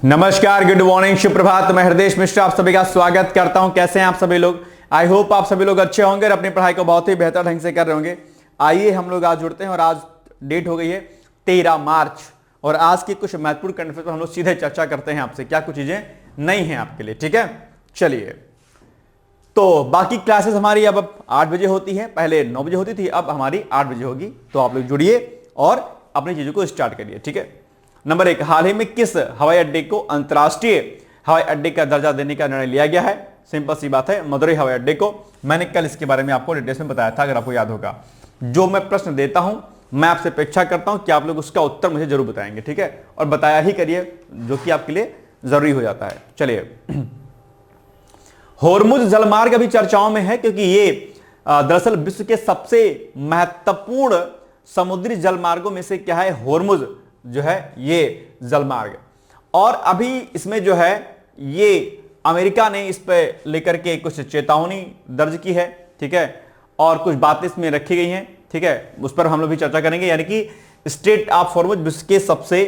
नमस्कार, good morning, सुप्रभात। मैं हृदय मिश्र आप सभी का स्वागत करता हूं। कैसे हैं आप सभी लोग? आई होप आप सभी लोग अच्छे होंगे और अपनी पढ़ाई को बहुत ही बेहतर ढंग से कर रहे होंगे। आइए हम लोग आज जुड़ते हैं और आज डेट हो गई है 13 मार्च और आज की कुछ महत्वपूर्ण करंट अफेयर्स पर हम लोग सीधे चर्चा करते हैं आपसे, क्या कुछ चीजें नई हैं आपके लिए। ठीक है, चलिए। तो बाकी क्लासेस हमारी अब 8 बजे होती है, पहले 9 बजे होती थी, अब हमारी 8 बजे होगी। तो आप लोग जुड़िए और अपनी चीजों को स्टार्ट करिए। ठीक है। नंबर 1, हाल ही में किस हवाई अड्डे को अंतरराष्ट्रीय हवाई अड्डे का दर्जा देने का निर्णय लिया गया है? सिंपल सी बात है, मदुरई हवाई अड्डे को। मैंने कल इसके बारे में आपको डिटेल्स में बताया था, अगर आपको याद होगा। जो मैं प्रश्न देता हूं, मैं आपसे अपेक्षा करता हूं कि आप लोग उसका उत्तर मुझे जरूर बताएंगे। ठीक है, और बताया ही करिए, जो कि आपके लिए जरूरी हो जाता है। चलिए, होर्मुज जलमार्ग अभी चर्चाओं में है क्योंकि ये दरअसल विश्व के सबसे महत्वपूर्ण समुद्री जलमार्गों में से क्या है, होर्मुज जो है ये जलमार्ग। और अभी इसमें जो है ये अमेरिका ने इस पे लेकर के कुछ चेतावनी दर्ज की है। ठीक है, और कुछ बातें इसमें रखी गई हैं। ठीक है, उस पर हम लोग भी चर्चा करेंगे। यानी कि स्ट्रेट ऑफ होर्मुज विश्व के सबसे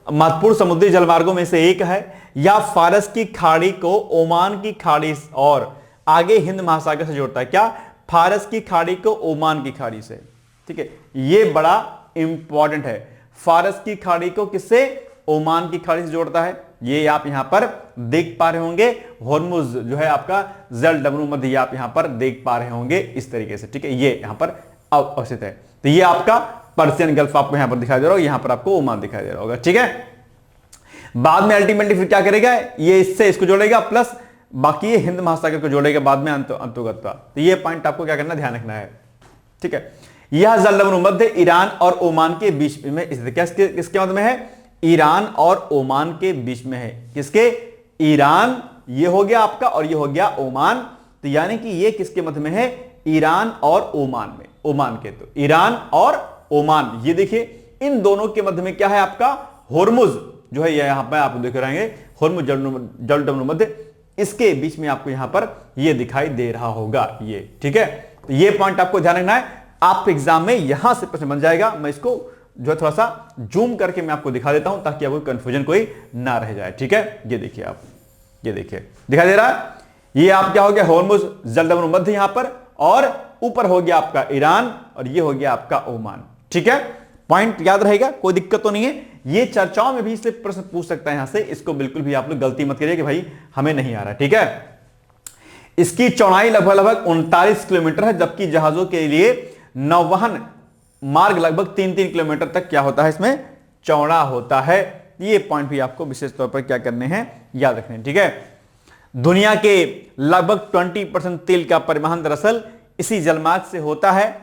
महत्वपूर्ण समुद्री जलमार्गों में से एक है। या फारस की खाड़ी को ओमान की खाड़ी और आगे हिंद महासागर से जोड़ता है। क्या? फारस की खाड़ी को ओमान की खाड़ी से। ठीक है, ये बड़ा इंपॉर्टेंट है। फारस की खाड़ी को किससे? ओमान की खाड़ी से जोड़ता है। ये आप यहां पर देख पा रहे होंगे। होर्मुज जो है आपका जल डमरू मध्य, आप यहां पर देख पा रहे होंगे इस तरीके से। ठीक है, ये यहां पर अवस्थित है। तो ये आपका पर्शियन गल्फ आपको यहां पर दिखाई दे रहा होगा, यहां पर आपको ओमान दिखाई दे रहा होगा। ठीक है, बाद में अल्टीमेटली फिर क्या करेगा, ये इससे इसको जोड़ेगा, प्लस बाकी ये हिंद महासागर को जोड़ेगा बाद में अंतोगत्वा। तो ये पॉइंट आपको क्या करना, ध्यान रखना है। ठीक है, यह जलडमरू मध्य ईरान और ओमान के बीच में स्थित। किसके मध्य में है? ईरान और ओमान के बीच में है। किसके? ईरान, ये हो गया आपका, और ये हो गया ओमान। तो यानी कि ये किसके मध्य में है? ईरान और ओमान में, ओमान के। तो ईरान और ओमान, ये देखिए इन दोनों के मध्य में क्या है आपका? होर्मुज जो है, यहां पर आप देख रहेंगे होर्मुज जलडमरू मध्य, इसके बीच में आपको यहां पर ये दिखाई दे रहा होगा ये। ठीक है, तो ये पॉइंट आपको ध्यान रखना है। आप एग्जाम में यहां से प्रश्न बन जाएगा। मैं इसको जो है थोड़ा सा जूम करके मैं आपको दिखा देता हूं ताकि आपको कंफ्यूजन कोई ना रह जाए। ठीक है, ये देखिए आप, ये देखिए दिखाई दे रहा है। ये आप क्या हो गया, होर्मुज जलडमरू मध्य यहां पर, और ऊपर हो गया आपका ईरान, और ये हो गया आपका ओमान। ठीक है, पॉइंट याद रहेगा, कोई दिक्कत तो नहीं है। ये चर्चाओं में भी इससे प्रश्न पूछ सकता है यहां से, इसको बिल्कुल भी आप लोग गलती मत करिए कि भाई हमें नहीं आ रहा। ठीक है, इसकी चौड़ाई लगभग 39 किलोमीटर है, जबकि जहाजों के लिए नौवहन मार्ग लगभग 3-3 किलोमीटर तक क्या होता है, इसमें चौड़ा होता है। ये पॉइंट भी आपको विशेष तौर पर क्या करने हैं, याद रखने हैं। ठीक है, दुनिया के लगभग 20% तेल का परिवहन दरअसल इसी जलमार्ग से होता है।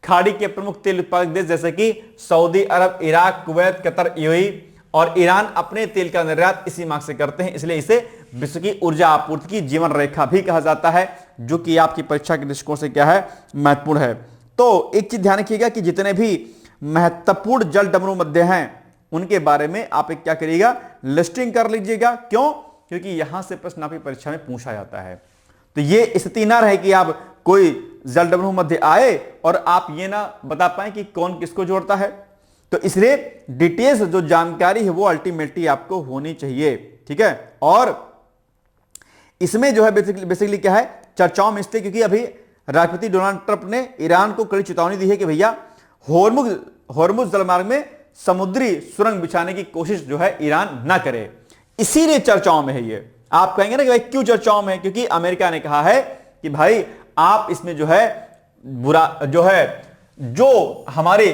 खाड़ी के प्रमुख तेल उत्पादक देश जैसे कि सऊदी अरब, इराक, कुवैत, कतर, यूएई और ईरान अपने तेल का निर्यात इसी मार्ग से करते हैं। इसलिए इसे विश्व की ऊर्जा आपूर्ति की जीवन रेखा भी कहा जाता है, जो कि आपकी परीक्षा के दृष्टिकोण से क्या है, महत्वपूर्ण है। तो एक चीज ध्यान रखिएगा कि जितने भी महत्वपूर्ण जल डमरू मध्य हैं उनके बारे में आप एक क्या करिएगा, लिस्टिंग कर लीजिएगा। क्यों? क्योंकि यहां से प्रश्न आपकी परीक्षा में पूछा जाता है। तो ये स्थिति ना रहे कि आप कोई जल डमरू मध्य आए और आप ये ना बता पाए कि कौन किसको जोड़ता है। तो इसलिए डिटेल्स जो जानकारी है वो अल्टीमेटली आपको होनी चाहिए। ठीक है, और इसमें जो है बेसिकली क्या है, चर्चाओं में इसलिए क्योंकि अभी राष्ट्रपति डोनाल्ड ट्रंप ने ईरान को कड़ी चेतावनी दी है कि भैया होर्मुज जलमार्ग में समुद्री सुरंग बिछाने की कोशिश जो है ईरान ना करे। इसीलिए चर्चाओं में है ये। आप कहेंगे ना कि भाई क्यों चर्चाओं में है? क्योंकि अमेरिका ने कहा है कि भाई आप इसमें जो है बुरा जो है, जो हमारे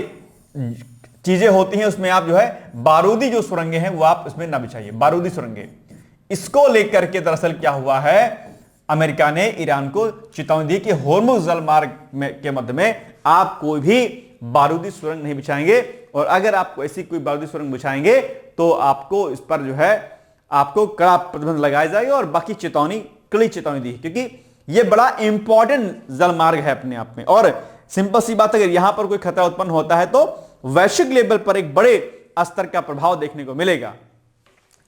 चीजें होती हैं उसमें आप जो है बारूदी जो सुरंगें हैं वो आप उसमें ना बिछाइए, बारूदी सुरंगें। इसको लेकर के दरअसल क्या हुआ है, अमेरिका ने ईरान को चेतावनी दी कि होर्मुज जलमार्ग के मध्य में आप कोई भी बारूदी सुरंग नहीं बिछाएंगे, और अगर आप ऐसी कोई बारूदी सुरंग बिछाएंगे तो आपको इस पर जो है आपको कड़ा प्रतिबंध लगाया जाएगा। और बाकी चेतावनी, कड़ी चेतावनी दी, क्योंकि यह बड़ा इंपॉर्टेंट जलमार्ग है अपने आप में। और सिंपल सी बात, अगर यहां पर कोई खतरा उत्पन्न होता है तो वैश्विक लेवल पर एक बड़े स्तर का प्रभाव देखने को मिलेगा।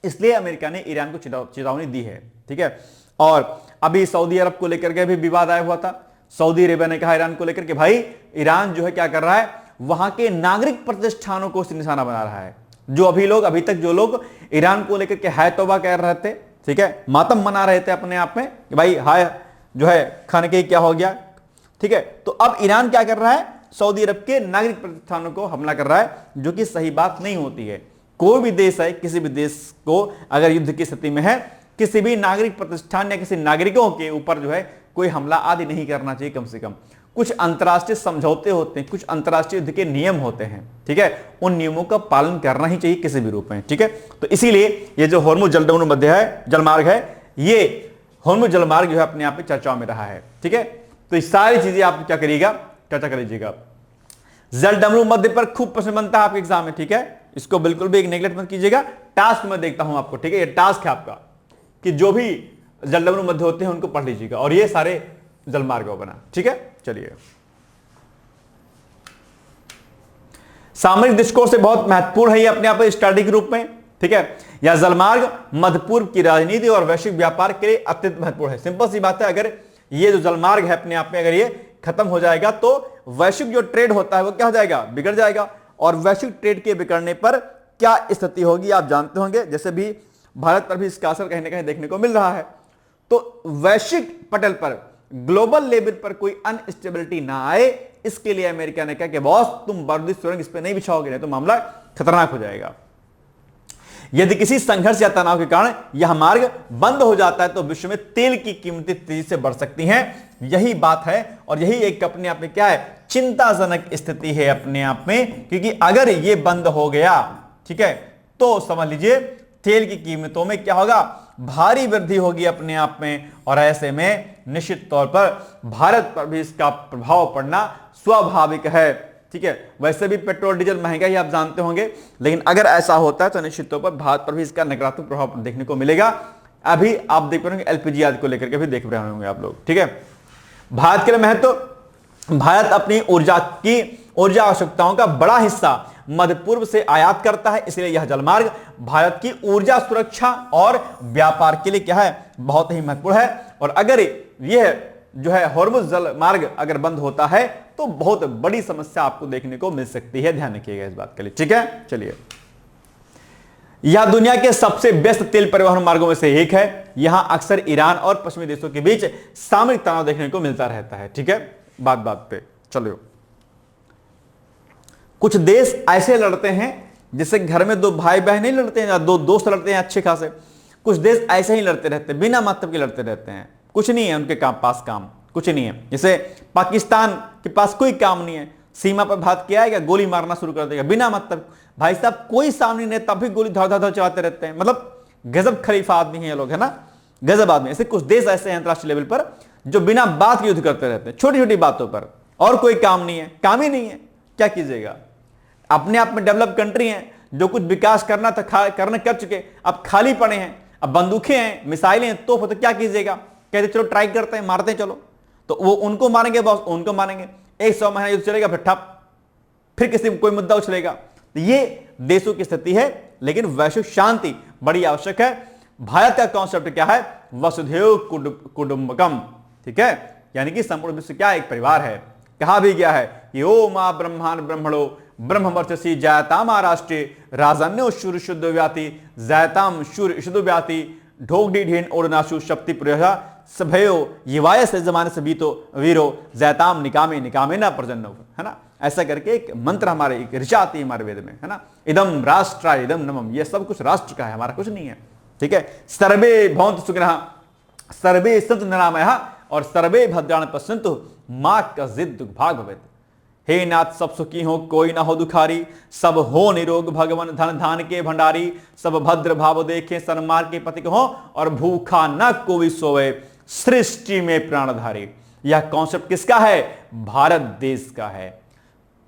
इसलिए अमेरिका ने ईरान को चेतावनी दी है। ठीक है, और अभी सऊदी अरब को लेकर के भी विवाद आया हुआ था। सऊदी अरेबिया ने कहा ईरान को लेकर के भाई ईरान जो है क्या कर रहा है, वहां के नागरिक प्रतिष्ठानों को निशाना बना रहा है। जो अभी तक जो लोग ईरान को लेकर के हाय तौबा कह रहे थे, ठीक है, मातम मना रहे थे अपने आप में कि भाई हाय जो है खाने के क्या हो गया, ठीक है, तो अब ईरान क्या कर रहा है, सऊदी अरब के नागरिक प्रतिष्ठानों को हमला कर रहा है, जो कि सही बात नहीं होती है। कोई भी देश है, किसी भी देश को अगर युद्ध की स्थिति में है, किसी भी नागरिक प्रतिष्ठान या किसी नागरिकों के ऊपर जो है कोई हमला आदि नहीं करना चाहिए। कम से कम कुछ अंतर्राष्ट्रीय समझौते होते हैं, कुछ अंतर्राष्ट्रीय युद्ध के नियम होते हैं, ठीक है, उन नियमों का पालन करना ही चाहिए किसी भी रूप में, ठीक है। तो इसीलिए ये जो हॉर्मुज जलडमरू मध्य है जलमार्ग है, ये हॉर्मुज जलमार्ग जो है अपने आप में चर्चाओं में रहा है, ठीक है। तो ये सारी चीजें आप क्या करिएगा, चर्चा कर लीजिएगा। जलडमरू मध्य पर खूब प्रश्न बनता है आपके एग्जाम में, ठीक है, इसको बिल्कुल भी नेगलेक्ट मत कीजिएगा। टास्क में देखता हूं आपको, ठीक है, ये टास्क है आपका कि जो भी जलडमरू मध्य होते हैं उनको पढ़ लीजिएगा, और ये सारे जलमार्ग बना, ठीक है। चलिए, सामरिक दृष्टिकोण से बहुत महत्वपूर्ण है ये अपने आप स्ट्रैटेजी के रूप में, ठीक है। यह जलमार्ग मध्य पूर्व की राजनीति और वैश्विक व्यापार के लिए अत्यंत महत्वपूर्ण है। सिंपल सी बात है, अगर ये जो जलमार्ग है अपने आप में अगर ये खत्म हो जाएगा तो वैश्विक जो ट्रेड होता है वो क्या हो जाएगा, बिगड़ जाएगा। और वैश्विक ट्रेड के बिगड़ने पर क्या स्थिति होगी आप जानते होंगे, जैसे भी भारत पर भी इसका असर कहीं ना कहीं देखने को मिल रहा है। तो वैश्विक पटल पर, ग्लोबल लेवल पर कोई अनस्टेबिलिटी ना आए, इसके लिए अमेरिका ने कहा कि बॉस तुम बारूदी सुरंग इस पे नहीं बिछाओगे, नहीं तो मामला खतरनाक हो जाएगा। यदि किसी संघर्ष या तनाव के कारण यह मार्ग बंद हो जाता है तो विश्व में तेल की कीमतें तेजी से बढ़ सकती हैं। यही बात है, और यही एक अपने आप में क्या है, चिंताजनक स्थिति है अपने आप में, क्योंकि अगर ये बंद हो गया, ठीक है, तो समझ लीजिए तेल की कीमतों में क्या होगा, भारी वृद्धि होगी अपने आप में, और ऐसे में निश्चित तौर पर भारत पर भी इसका प्रभाव पड़ना स्वाभाविक है, ठीक है। वैसे भी पेट्रोल डीजल महंगा ही आप जानते होंगे, लेकिन अगर ऐसा होता है तो निश्चित तौर पर भारत पर भी इसका नकारात्मक प्रभाव देखने को मिलेगा। अभी आप देख रहे होंगे एलपीजी आदि को लेकर के भी देख रहे होंगे आप लोग, ठीक है। भारत के लिए महत्व, भारत अपनी ऊर्जा आवश्यकताओं का बड़ा हिस्सा मध्य पूर्व से आयात करता है, इसलिए यह जलमार्ग भारत की ऊर्जा सुरक्षा और व्यापार के लिए क्या है, बहुत ही महत्वपूर्ण है। और अगर यह जो है हॉर्मुज जल मार्ग अगर बंद होता है तो बहुत बड़ी समस्या आपको देखने को मिल सकती है, ध्यान रखिएगा इस बात के लिए, ठीक है। चलिए, यह दुनिया के सबसे व्यस्त तेल परिवहन मार्गों में से एक है। यहां अक्सर ईरान और पश्चिमी देशों के बीच सामरिक तनाव देखने को मिलता रहता है, ठीक है। बात बात पे चलो, कुछ देश ऐसे लड़ते हैं जैसे घर में दो भाई बहन नहीं लड़ते हैं या दो दोस्त लड़ते हैं अच्छे खासे, कुछ देश ऐसे ही लड़ते रहते हैं, बिना मतलब के लड़ते रहते हैं, कुछ नहीं है उनके पास काम, कुछ नहीं है। जैसे पाकिस्तान के पास कोई काम नहीं है, सीमा पर बात किया है क्या, गोली मारना शुरू कर देगा बिना मतलब, भाई साहब कोई सामने नहीं, तब भी गोली धड़ धड़ चलाते रहते हैं। मतलब गजब खलीफा आदमी है लोग, है ना, गजब आदमी। ऐसे कुछ देश ऐसे हैं अंतरराष्ट्रीय लेवल पर जो बिना बात के युद्ध करते रहते हैं, छोटी छोटी बातों पर, और कोई काम नहीं है, काम ही नहीं है, क्या कीजिएगा। अपने आप में डेवलप कंट्री है, जो कुछ विकास करना था करने कर चुके, अब खाली पड़े हैं, अब बंदूकें हैं, मिसाइलें हैं, तो क्या कीजिएगा, कहते चलो ट्राई करते हैं, मारते हैं, चलो, तो वो उनको मारेंगे बॉस, उनको मारेंगे, 100 महीना युद्ध चलेगा, फिर ठप, फिर किसी कोई मुद्दा उछलेगा। तो ये देशों की स्थिति है, लेकिन वैश्विक शांति बड़ी आवश्यक है। भारत का कॉन्सेप्ट क्या है, वसुधैव कुटुंबकम, ठीक है, यानी कि संपूर्ण विश्व क्या एक परिवार है। कहा भी गया है कि ओ मां ब्रह्मांड ब्रह्मणो ब्रह्मवर्चसी जायताम राष्ट्रे राजन्यो शूर शुद्ध व्याति जायताम शूर शुद्ध व्याति ढोकडी ढीन ओरनाशु शक्ति प्रयोगा सभयो युवाय से जमाने से बीतो वीरो जैताम निकामे निकामे ना प्रजन्नो, है ना। ऐसा करके एक मंत्र हमारे, एक ऋचा आती है हमारे वेद में, है ना, इदम राष्ट्र इदम नमम, ये सब कुछ राष्ट्र का है, हमारा कुछ नहीं है, ठीक है। सर्वे भवन्तु सुखिनः सर्वे सन्तु निरामयाः और सर्वे भद्राणि पश्यन्तु मा कश्चित् दुर्भाग् भवेत्। हे नाथ सब सुखी हो कोई ना हो दुखारी, सब हो निरोग भगवान धन धान के भंडारी, सब भद्र भाव देखे सन्मार्ग के पथिक हो और भूखा न कोई सोए सृष्टि में प्राणधारी। यह कॉन्सेप्ट किसका है, भारत देश का है।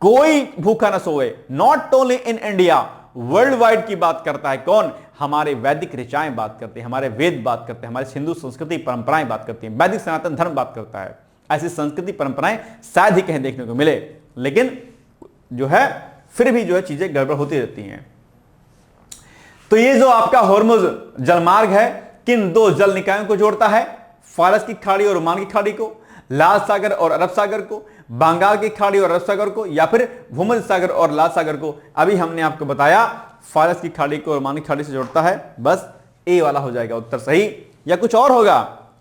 कोई भूखा न सोए, not only in India, world wide की बात करता है कौन, हमारे वैदिक ऋचाएं बात करते हैं, हमारे वेद बात करते हैं, हमारी हिंदू संस्कृति परंपराएं बात करती हैं, वैदिक सनातन धर्म बात करता है। ऐसी संस्कृति परंपराएं शायद ही कहीं देखने को मिले, लेकिन जो है फिर भी जो है चीजें गड़बड़ होती रहती हैं। तो ये जो आपका हॉर्मुज जलमार्ग है किन दो जल निकायों को जोड़ता है, फारस की खाड़ी और ओमान की खाड़ी को, लाल सागर और अरब सागर को, बंगाल की खाड़ी और अरब सागर को, या फिर भूमध्य सागर और लाल सागर को। अभी हमने आपको बताया फारस की खाड़ी को ओमानी खाड़ी से जोड़ता है, बस ए वाला हो जाएगा उत्तर सही, या कुछ और होगा?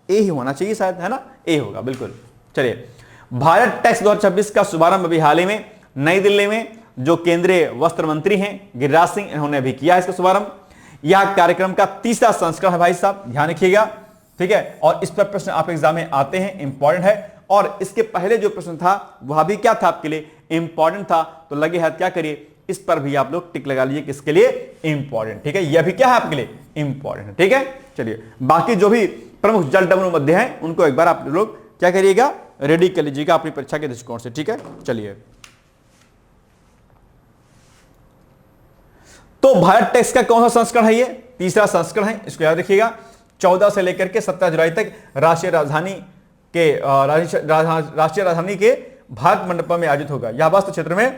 ए ही होना चाहिए शायद, है ना, ए होगा बिल्कुल। चलिए, भारत टैक्स 2026 का शुभारंभ अभी हाल ही में नई दिल्ली में जो केंद्रीय वस्त्र मंत्री हैं गिरिराज सिंह, इन्होंने अभी किया इसका शुभारंभ। यह कार्यक्रम का तीसरा संस्करण है भाई साहब, ध्यान रखिएगा, ठीक है। और इस पर प्रश्न आप एग्जाम में आते हैं, इंपॉर्टेंट है। और इसके पहले जो प्रश्न था वह भी क्या था आपके लिए, इंपॉर्टेंट था। तो लगे हाथ क्या करिए, इस पर भी आप लोग टिक लगा लीजिए, किसके लिए, इंपॉर्टेंट, ठीक है। यह भी क्या है आपके लिए, इंपॉर्टेंट, ठीक है। चलिए, बाकी जो भी प्रमुख जल डमरू मध्य हैं उनको एक बार आप लोग क्या करिएगा, रेडी कर लीजिएगा अपनी परीक्षा के दृष्टिकोण से, ठीक है। चलिए, तो भारत टैक्स का कौन सा संस्करण है? ये तीसरा संस्करण है, इसको याद रखिएगा। 14 से लेकर के 17 जुलाई तक राष्ट्रीय राजधानी के भारत मंडपम में आयोजित होगा। यह वास्तु क्षेत्र में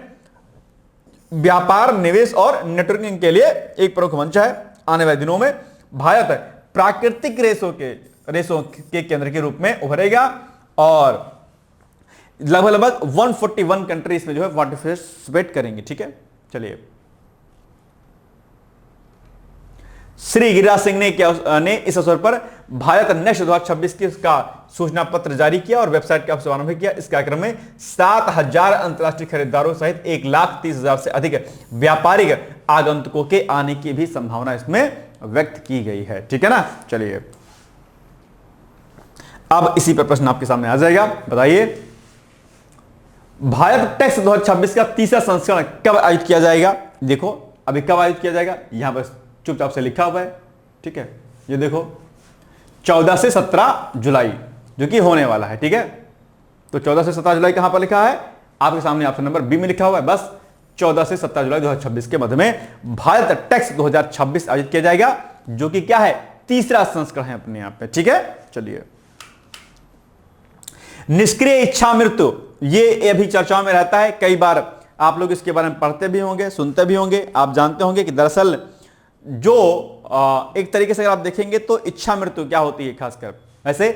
व्यापार, निवेश और नेटवर्किंग के लिए एक प्रमुख मंच है। आने वाले दिनों में भारत प्राकृतिक रेसों के केंद्र के रूप में उभरेगा और लगभग 141 कंट्रीज में जो है पार्टिसिपेट करेंगे, ठीक है। चलिए, श्री गिरिराज सिंह ने इस अवसर पर भारत नेक्स्ट 2026 का सूचना पत्र जारी किया और वेबसाइट का शुभारंभ किया। इस कार्यक्रम में 7,000 अंतर्राष्ट्रीय खरीदारों सहित 1,30,000 से अधिक व्यापारिक आगंतुकों के आने की भी संभावना इसमें व्यक्त की गई है, ठीक है ना। चलिए, अब इसी पर प्रश्न आपके सामने आ जाएगा, बताइए भारत टैक्स 2026 का तीसरा संस्करण कब आयोजित किया जाएगा? देखो, अभी कब आयोजित किया जाएगा, यहां पर चुपचाप से लिखा हुआ है, ठीक है। ये देखो 14 से 17 जुलाई जो कि होने वाला है, ठीक है। तो 14 से 17 जुलाई कहां पर लिखा है? आपके सामने ऑप्शन नंबर बी में लिखा हुआ है। बस 14 से 17 जुलाई 2026 के मध्य में भारत टैक्स 2026 आयोजित किया जाएगा, जो कि क्या है, तीसरा संस्करण है अपने आप में, ठीक है। चलिए, निष्क्रिय इच्छा मृत्यु, ये अभी चर्चाओं में रहता है। कई बार आप लोग इसके बारे में पढ़ते भी होंगे, सुनते भी होंगे। आप जानते होंगे कि दरअसल जो एक तरीके से अगर आप देखेंगे तो इच्छा मृत्यु क्या होती है खासकर, वैसे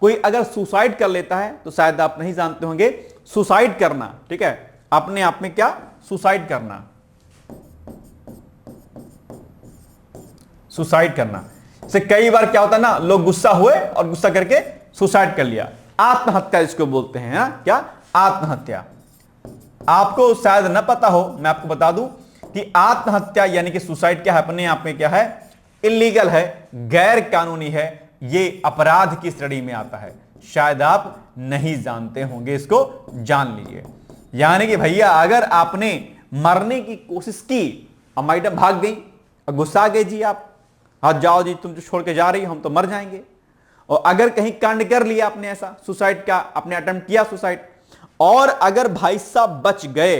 कोई अगर सुसाइड कर लेता है तो शायद आप नहीं जानते होंगे, सुसाइड करना, ठीक है, अपने आप में क्या, सुसाइड करना, सुसाइड करना से कई बार क्या होता है ना, लोग गुस्सा हुए और गुस्सा करके सुसाइड कर लिया, आत्महत्या इसको बोलते हैं, क्या, आत्महत्या। आपको शायद न पता हो, मैं आपको बता दूं कि आत्महत्या यानी कि सुसाइड क्या है, अपने आप में क्या है, इलीगल है, गैर कानूनी है, ये अपराध की श्रेणी में आता है। शायद आप नहीं जानते होंगे, इसको जान लीजिए। यानी कि भैया अगर आपने मरने की कोशिश की और मैडम भाग गई और गुस्सा गए, जी आप हाथ जाओ जी, तुम जो छोड़ के जा रही हो, हम तो मर जाएंगे। और अगर कहीं कांड कर लिया आपने ऐसा सुसाइड का, आपने अटेम्प्ट किया सुसाइड, और अगर भाई साहब बच गए,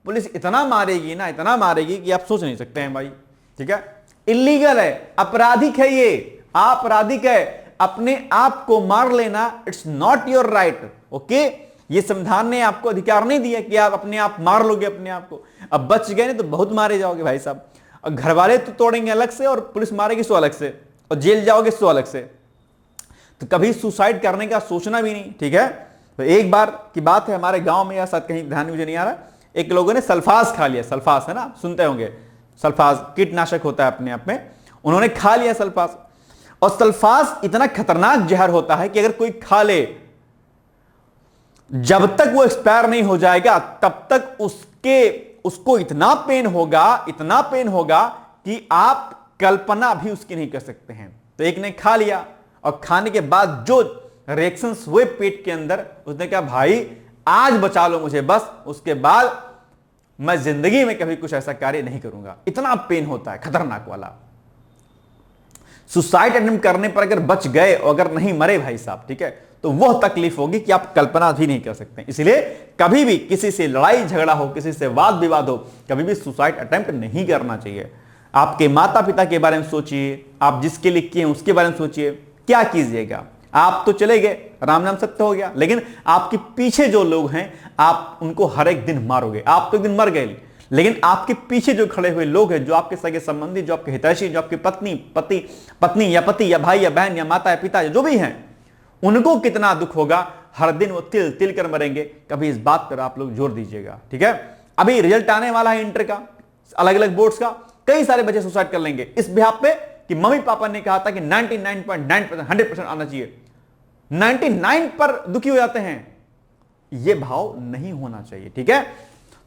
पुलिस इतना मारेगी ना, इतना मारेगी कि आप सोच नहीं सकते हैं भाई, ठीक है। इलीगल है, अपराधिक है, ये आपराधिक है। अपने आप को मार लेना, it's not your right, okay. ये संविधान ने आपको अधिकार नहीं दिया कि आप अपने आप मार लोगे अपने आप को। अब बच गए नहीं तो बहुत मारे जाओगे भाई साहब, और घर वाले तो तोड़ेंगे अलग से और पुलिस मारेगी सो अलग से, और जेल जाओगे सो अलग से। तो कभी सुसाइड करने का सोचना भी नहीं, ठीक है। तो एक बार की बात है, हमारे गांव में या शायद कहीं ध्यान मुझे नहीं आ रहा, एक लोगों ने सल्फास खा लिया। सल्फास है ना, सुनते होंगे, सल्फास कीटनाशक होता है अपने आप में, उन्होंने खा लिया सल्फास। और सल्फास इतना खतरनाक जहर होता है कि अगर कोई खा ले, जब तक वो एक्सपायर नहीं हो जाएगा तब तक उसको इतना पेन होगा, इतना पेन होगा कि आप कल्पना भी उसकी नहीं कर सकते हैं। तो एक ने खा लिया और खाने के बाद जो रिएक्शंस हुए पेट के अंदर, उसने कहा भाई आज बचा लो मुझे, बस उसके बाद मैं जिंदगी में कभी कुछ ऐसा कार्य नहीं करूंगा। इतना पेन होता है, खतरनाक वाला। सुसाइड अटेम्प्ट करने पर अगर बच गए और अगर नहीं मरे भाई साहब, ठीक है, तो वह तकलीफ होगी कि आप कल्पना भी नहीं कर सकते। इसलिए कभी भी किसी से लड़ाई झगड़ा हो, किसी से वाद विवाद हो, कभी भी सुसाइड अटेम्प्ट नहीं करना चाहिए। आपके माता पिता के बारे में सोचिए, आप जिसके लिए किए उसके बारे में सोचिए, क्या कीजिएगा। आप तो चले गए, राम नाम सत्य हो गया, लेकिन आपके पीछे जो लोग हैं आप उनको हर एक दिन मारोगे। आप तो एक दिन मर गए, लेकिन आपके पीछे जो खड़े हुए लोग हैं, जो आपके सगे संबंधी, जो आपके हितैषी, जो आपकी पत्नी या पति या भाई या बहन या माता या पिता जो भी हैं, उनको कितना दुख होगा। हर दिन वो तिल तिल कर मरेंगे। कभी इस बात पर आप लोग जोर दीजिएगा, ठीक है। अभी रिजल्ट आने वाला है इंटर का, अलग अलग बोर्ड्स का, कई सारे बच्चे सुसाइड कर लेंगे इस बिहाफ पे कि मम्मी पापा ने कहा था कि 99.9% 100% आना चाहिए, 99 पर दुखी हो जाते हैं। यह भाव नहीं होना चाहिए, ठीक है।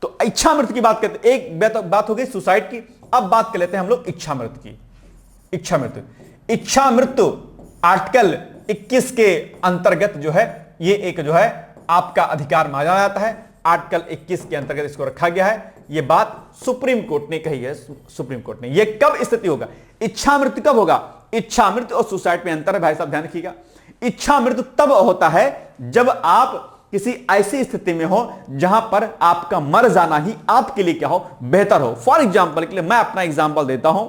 तो इच्छा मृत्यु की बात करते, एक बात हो गई सुसाइड की, अब बात कर लेते हैं हम लोग इच्छा मृत्यु की। इच्छा मृत्यु, इच्छा मृत्यु आर्टिकल 21 के अंतर्गत जो है ये एक जो है आपका अधिकार माना जाता है। आर्टिकल 21 के अंतर्गत इसको रखा गया है। ये बात सुप्रीम कोर्ट ने कही है, सुप्रीम कोर्ट ने। ये कब स्थिति होगा, इच्छा मृत्यु कब होगा? इच्छा मृत्यु और सुसाइड में अंतर है भाई साहब, ध्यान रखिएगा। इच्छा मृत्यु तब होता है जब आप किसी ऐसी स्थिति में हो जहां पर आपका मर जाना ही आपके लिए क्या हो, बेहतर हो। फॉर एग्जाम्पल के लिए मैं अपना एग्जाम्पल देता हूं,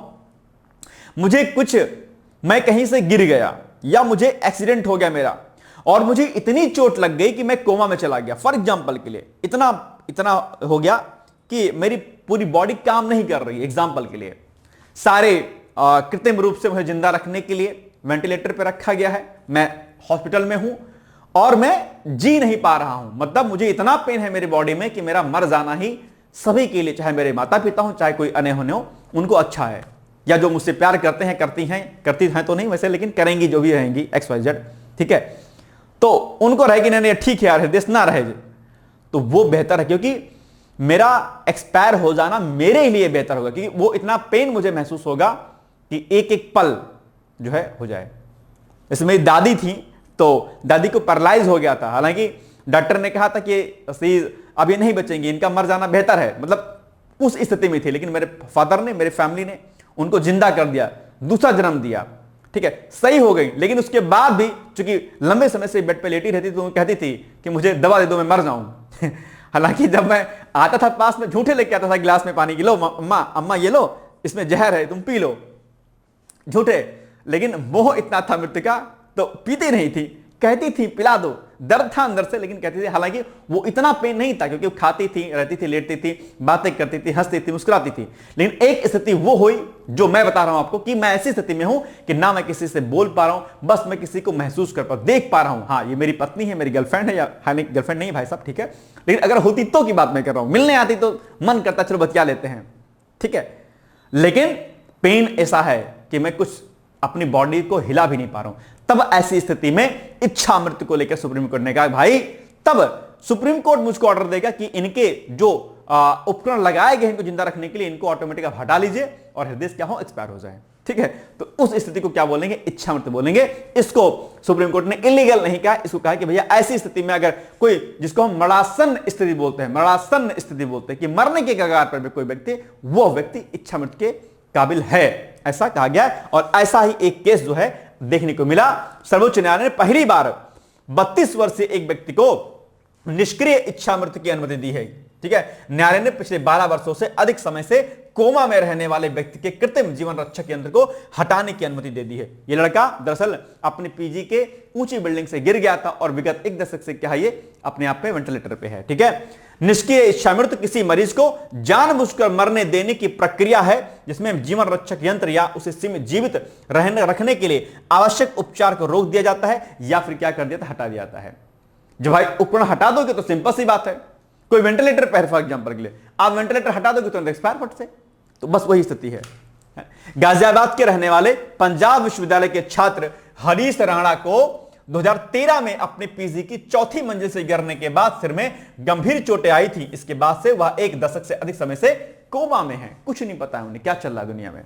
मैं कहीं से गिर गया या मुझे एक्सीडेंट हो गया मेरा, और मुझे इतनी चोट लग गई कि मैं कोमा में चला गया। फॉर एग्जाम्पल के लिए इतना हो गया कि मेरी पूरी बॉडी काम नहीं कर रही। एग्जाम्पल के लिए सारे कृत्रिम रूप से मुझे जिंदा रखने के लिए वेंटिलेटर पर रखा गया है, मैं हॉस्पिटल में हूं और मैं जी नहीं पा रहा हूं। मतलब मुझे इतना पेन है मेरी बॉडी में कि मेरा मर जाना ही सभी के लिए, चाहे मेरे माता पिता हो, चाहे कोई अन्य होने हो, उनको अच्छा है, या जो मुझसे प्यार करते हैं, करती हैं तो नहीं वैसे, लेकिन करेंगी जो भी रहेंगी XYZ, ठीक है। तो उनको रहेगी नहीं ठीक है यार हृदय ना रहे, तो वो बेहतर है, क्योंकि मेरा एक्सपायर हो जाना मेरे लिए बेहतर होगा, क्योंकि वो इतना पेन मुझे महसूस होगा कि एक एक पल जो है हो जाए। जैसे मेरी दादी थी, तो दादी को पैरालाइज हो गया था, हालांकि डॉक्टर ने कहा था कि अब ये नहीं बचेंगे, इनका मर जाना बेहतर है, मतलब उस स्थिति में थी। लेकिन मेरे फादर ने, मेरे फैमिली ने उनको जिंदा कर दिया, दूसरा जन्म दिया, ठीक है, सही हो गई। लेकिन उसके बाद भी चूंकि लंबे समय से बेड पे लेटी रहती तो वो कहती थी कि मुझे दवा दे दो, मैं मर जाऊं। हालांकि जब मैं आता था पास में, झूठे लेके आता था गिलास में पानी की, लो अम्मा ये लो, इसमें जहर है, तुम पी लो, झूठे। लेकिन मोह इतना था मृत्यु का, तो पीती नहीं थी, कहती थी पिला दो, दर्द था अंदर से, लेकिन कहती थी। हालांकि वो इतना पेन नहीं था, क्योंकि वो खाती थी, रहती थी, लेटती थी, बातें करती थी, हंसती थी, मुस्कुराती थी। लेकिन एक स्थिति वो हुई जो मैं बता रहा हूं आपको, कि मैं ऐसी स्थिति में हूं कि ना मैं किसी से बोल पा रहा हूं, बस मैं किसी को महसूस कर पा, देख पा रहा हूं, हाँ ये मेरी पत्नी है, मेरी गर्लफ्रेंड है, या हालांकि गर्लफ्रेंड नहीं भाई साहब, ठीक है, लेकिन अगर होती तो की बात मैं कर रहा हूं, मिलने आती तो मन करता चलो बतिया लेते हैं, ठीक है। लेकिन पेन ऐसा है कि मैं कुछ अपनी बॉडी को हिला भी नहीं पा रहा हूं। तब ऐसी स्थिति में इच्छा मृत्यु को लेकर सुप्रीम कोर्ट ने कहा भाई, तब सुप्रीम कोर्ट मुझको ऑर्डर देगा कि इनके जो उपकरण लगाए गए इनको जिंदा रखने के लिए, इनको ऑटोमेटिक हटा लीजिए और हृदय क्या हो, एक्सपायर हो जाए, ठीक है। तो उस स्थिति को क्या बोलेंगे, इच्छा मृत्यु बोलेंगे। इसको सुप्रीम कोर्ट ने इलीगल नहीं कहा, इसको कहा कि भैया ऐसी स्थिति में अगर कोई, जिसको हम मरणासन्न स्थिति बोलते हैं, मरणासन्न स्थिति बोलते हैं कि मरने के कगार पर भी कोई व्यक्ति, वो व्यक्ति इच्छा मृत्यु के काबिल है, ऐसा कहा गया। और ऐसा ही एक केस जो है देखने को मिला। सर्वोच्च न्यायालय ने पहली बार 32 वर्षीय एक व्यक्ति को निष्क्रिय इच्छा मृत्यु की अनुमति दी है, ठीक है। न्यायालय ने पिछले 12 वर्षों से अधिक समय से कोमा में रहने वाले व्यक्ति के कृत्रिम जीवन रक्षक यंत्र को हटाने की अनुमति दे दी है। यह लड़का दरअसल अपने पीजी के ऊंची बिल्डिंग से गिर गया था और विगत 1 दशक से क्या है, ये अपने आप पे वेंटिलेटर पे है, ठीक है। निष्क्रिय इच्छा मृत्यु किसी मरीज को जानबूझकर मरने देने की प्रक्रिया है जिसमें जीवन रक्षक यंत्र या उसे जीवित रखने के लिए आवश्यक उपचार को रोक दिया जाता है, या फिर क्या कर दिया था, हटा दिया जाता है। जब भाई उपकरण हटा दोगे तो सिंपल सी बात है, कोई वेंटिलेटर पर फॉर एग्जांपल के लिए आप वेंटिलेटर हटा दोगे तो एक्सपायर फट से, तो बस वही स्थिति है। गाजियाबाद के रहने वाले पंजाब विश्वविद्यालय के छात्र हरीश राणा को 2013 में अपने पीजी की 4थी मंजिल से गिरने के बाद सिर में गंभीर चोटें आई थी। इसके बाद से वह 1 दशक से अधिक समय से कोमा में है, कुछ नहीं पता है उन्हें क्या चल रहा है दुनिया में।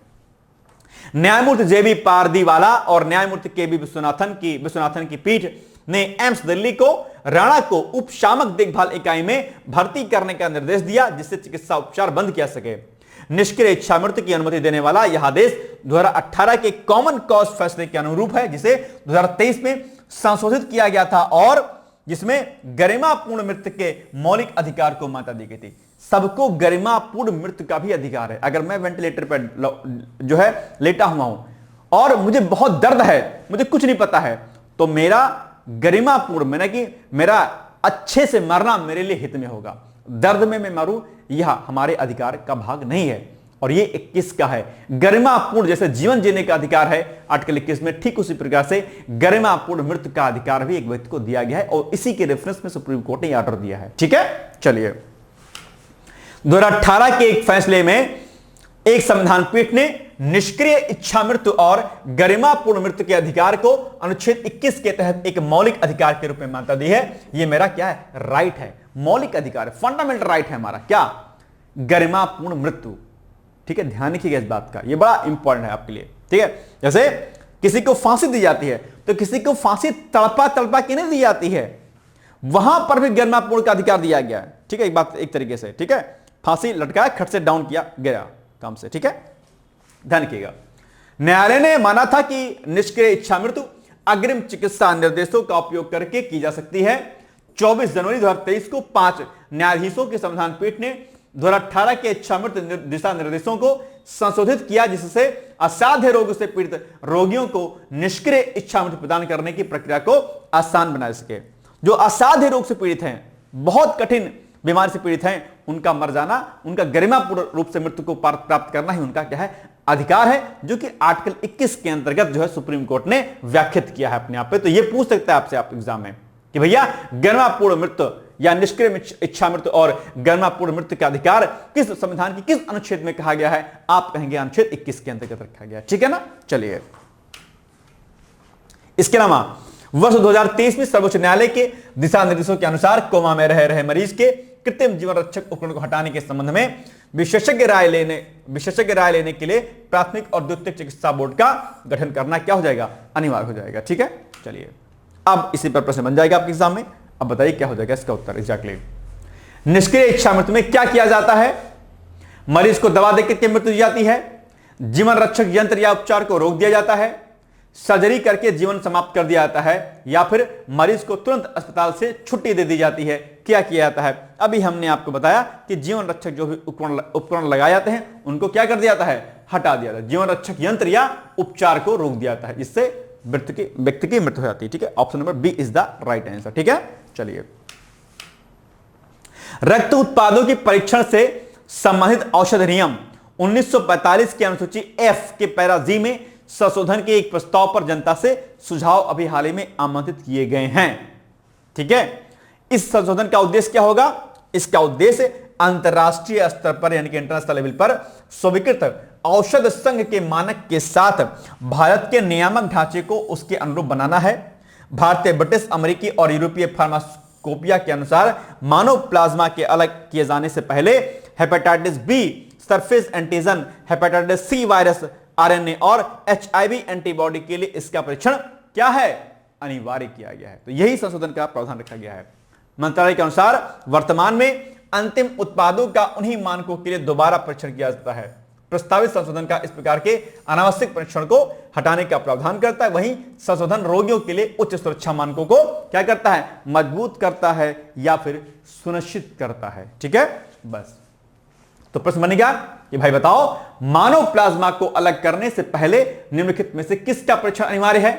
न्यायमूर्ति जेबी पारदीवाला और न्यायमूर्ति केबी विश्वनाथन की पीठ ने एम्स दिल्ली को राणा को उपशामक देखभाल इकाई में भर्ती करने का निर्देश दिया, जिससे चिकित्सा उपचार बंद किया सके। निष्क्रिय इच्छा मृत्यु की अनुमति देने वाला यह आदेश 2018 के कॉमन कॉज फैसले के अनुरूप है, जिसे 2023 में संशोधित किया गया था और जिसमें गरिमापूर्ण मृत्यु के मौलिक अधिकार को मान्यता दी गई थी। सबको गरिमापूर्ण मृत्यु का भी अधिकार है। अगर मैं वेंटिलेटर पर जो है लेटा हुआ हूं और मुझे बहुत दर्द है, मुझे कुछ नहीं पता है, तो मेरा गरिमापूर्ण, मैंने कि मेरा अच्छे से मरना मेरे लिए हित में होगा। दर्द में मैं मरूं, यह हमारे अधिकार का भाग नहीं है। और ये 21 का है। गरिमापूर्ण जैसे जीवन जीने का अधिकार है आर्टिकल 21 में, ठीक उसी प्रकार से गरिमापूर्ण मृत्यु का अधिकार भी एक व्यक्ति को दिया गया है और इसी के रेफरेंस में सुप्रीम कोर्ट ने ऑर्डर दिया है, ठीक है। चलिए, 2018 के एक फैसले में एक संविधान पीठ ने निष्क्रिय इच्छा मृत्यु और गरिमापूर्ण मृत्यु के अधिकार को अनुच्छेद 21 के तहत एक मौलिक अधिकार के रूप में मान्यता दी है। यह मेरा क्या है? राइट है, मौलिक अधिकार है, फंडामेंटल राइट है हमारा। क्या? गरिमापूर्ण मृत्यु। ठीक है, ध्यान रखिएगा इस बात का, यह बड़ा इंपॉर्टेंट है आपके लिए। ठीक है, जैसे किसी को फांसी दी जाती है तो किसी को फांसी तड़पा तड़पा के नहीं दी जाती है, वहां पर भी गरिमापूर्ण का अधिकार दिया गया है। ठीक है, एक बात एक तरीके से, ठीक है, फांसी लटकाया, खट से डाउन किया, गया काम से। ठीक है, ध्यान रखिएगा। न्यायालय ने माना था कि निष्क्रिय इच्छा मृत्यु अग्रिम चिकित्सा निर्देशों का उपयोग करके की जा सकती है। 24 जनवरी 2023 को 5 न्यायाधीशों की संविधान पीठ ने 2018 के इच्छा मृत्यु दिशा निर्देशों को संशोधित किया, जिससे असाध्य रोग से पीड़ित रोगियों को निष्क्रिय इच्छा मृत्यु प्रदान करने की प्रक्रिया को आसान बना सके। जो असाध्य रोग से पीड़ित हैं, बहुत कठिन बीमारी से पीड़ित हैं, उनका मर जाना, उनका गरिमापूर्ण रूप से मृत्यु को प्राप्त करना ही उनका क्या है? अधिकार है, जो कि आर्टिकल 21 के अंतर्गत जो है सुप्रीम कोर्ट ने व्याख्यात किया है अपने आप पे। तो ये पूछ सकता है आपसे आप एग्जाम में कि भैया गरिमापूर्ण मृत्यु या निष्क्रिय इच्छा मृत्यु और गरिमापूर्ण मृत्यु का अधिकार किस संविधान की किस अनुच्छेद में कहा गया है? आप कहेंगे अनुच्छेद 21 के अंतर्गत रखा गया। ठीक है ना? चलिए, इसके अलावा वर्ष 2023 में सर्वोच्च न्यायालय के दिशा निर्देशों के अनुसार कोमा में रह रहे मरीज के कृत्रिम जीवन रक्षक उपकरण को हटाने के संबंध में विशेषज्ञ राय लेने के लिए प्राथमिक और द्वितीयक चिकित्सा बोर्ड का गठन करना क्या हो जाएगा? अनिवार्य हो जाएगा। ठीक है, चलिए, अब इसी पर प्रश्न बन जाएगा आपके एग्जाम में। अब बताइए क्या हो जाएगा इसका उत्तर एग्जैक्टली। निष्क्रिय इच्छा मृत्यु में क्या किया जाता है? मरीज को दवा देकर मृत्यु दी जाती है, जीवन रक्षक यंत्र या उपचार को रोक दिया जाता है, सर्जरी करके जीवन समाप्त कर दिया जाता है, या फिर मरीज को तुरंत अस्पताल से छुट्टी दे दी जाती है। क्या किया जाता है? अभी हमने आपको बताया कि जीवन रक्षक जो भी उपकरण लगाए जाते हैं उनको क्या कर दिया जाता है? हटा दिया जाता है। जीवन रक्षक यंत्र या उपचार को रोक दिया जाता है, जिससे व्यक्ति की मृत्यु हो जाती है। ठीक है, option number B is the right answer. ठीक है, चलिए, रक्त उत्पादों के परीक्षण से संबंधित औषध नियम 1945 की अनुसूची एफ के पैरा जी में संशोधन के एक प्रस्ताव पर जनता से सुझाव अभी हाल ही में आमंत्रित किए गए हैं। ठीक है, इस संशोधन का उद्देश्य क्या होगा? इसका उद्देश्य अंतरराष्ट्रीय स्तर पर यानी कि इंटरनेशनल लेवल पर स्वीकृत औषध संघ के मानक के साथ भारत के नियामक ढांचे को उसके अनुरूप बनाना है। भारतीय, ब्रिटिश, अमेरिकी और यूरोपीय फार्माकोपिया के अनुसार मानव प्लाज्मा के अलग किए जाने से पहले hepatitis B surface antigen, hepatitis C virus RNA और एचआईवी एंटीबॉडी के लिए इसका परीक्षण क्या है? अनिवार्य किया गया है। तो यही संशोधन का प्रावधान रखा गया है। मंत्रालय के अनुसार वर्तमान में अंतिम उत्पादों का उन्हीं मानकों के लिए दोबारा परीक्षण किया जाता है। प्रस्तावित संशोधन का इस प्रकार के अनावश्यक परीक्षण को हटाने का प्रावधान करता है। वहीं संशोधन रोगियों के लिए उच्च सुरक्षा मानकों को क्या करता है? मजबूत करता है या फिर सुनिश्चित करता है। ठीक है, बस। तो प्रश्न बनेगा कि भाई बताओ, मानव प्लाज्मा को अलग करने से पहले निम्नलिखित में से किसका परीक्षण अनिवार्य है?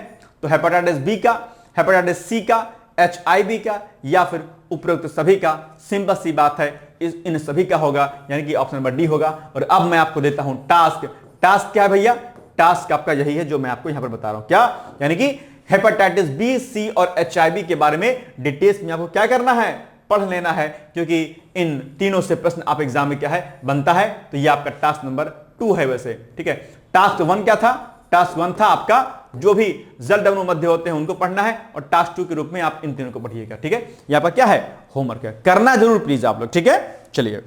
तो हेपेटाइटिस बी का, हेपेटाइटिस सी का, एचआईवी का, या फिर उपरोक्त सभी का? सिंपल सी बात है, इन सभी का होगा, यानी कि ऑप्शन नंबर डी होगा। और अब मैं आपको देता हूं टास्क। टास्क क्या है भैया? टास्क आपका यही है जो मैं आपको यहां पर बता रहा हूं। क्या? यानी कि हेपेटाइटिस बी, सी और एचआईवी के बारे में डिटेल्स में आपको क्या करना है? पढ़ लेना है, क्योंकि इन तीनों से प्रश्न आप एग्जाम में क्या है? बनता है। तो ये आपका टास्क नंबर 2 है वैसे। ठीक है, टास्क 1 क्या था? टास्क 1 था आपका जो भी जल डब्ल्यू मध्य होते हैं उनको पढ़ना है, और टास्क 2 के रूप में आप इन तीनों को पढ़िएगा। ठीक है, यहां पर क्या है? होमवर्क है, करना जरूर प्लीज आप लोग। ठीक है, चलिए,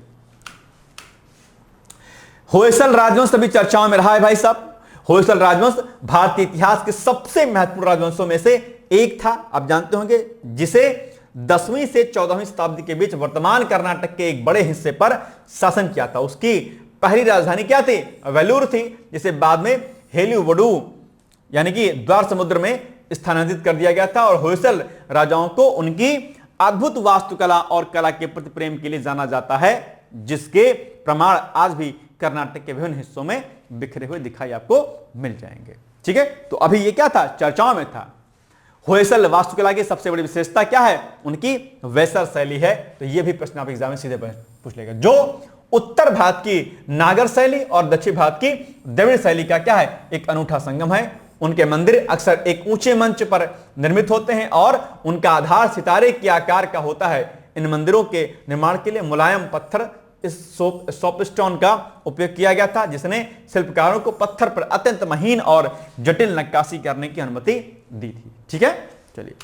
होयसल राजवंश अभी चर्चाओं में रहा है भाई साहब। होयसल राजवंश भारतीय इतिहास के सबसे महत्वपूर्ण राजवंशों में से एक था। आप जानते होंगे, जिसे 10वीं से 14वीं शताब्दी के बीच वर्तमान कर्नाटक के एक बड़े हिस्से पर शासन किया था। उसकी पहली राजधानी क्या थी? वेलूर थी, जिसे बाद में हेलिवडू यानी कि द्वार समुद्र में स्थानांतरित कर दिया गया था। और होयसल राजाओं को उनकी अद्भुत वास्तुकला और कला के प्रति प्रेम के लिए जाना जाता है, जिसके प्रमाण आज भी कर्नाटक के विभिन्न हिस्सों में बिखरे हुए दिखाई आपको मिल जाएंगे। ठीक है, तो अभी ये क्या था? चर्चाओं में था। होयसल वास्तुकला की सबसे बड़ी विशेषता क्या है? उनकी वैसर शैली है। तो ये भी प्रश्न आप एग्जाम में सीधे पूछ लेगा। जो उत्तर भारत की नागर शैली और दक्षिण भारत की द्रविड़ शैली का क्या है? एक अनूठा संगम है। उनके मंदिर अक्सर एक ऊंचे मंच पर निर्मित होते हैं और उनका आधार सितारे के आकार का होता है। इन मंदिरों के निर्माण के लिए मुलायम पत्थर इस सोपस्टोन का उपयोग किया गया था, जिसने शिल्पकारों को पत्थर पर अत्यंत महीन और जटिल नक्काशी करने की अनुमति दी थी। ठीक है, चलिए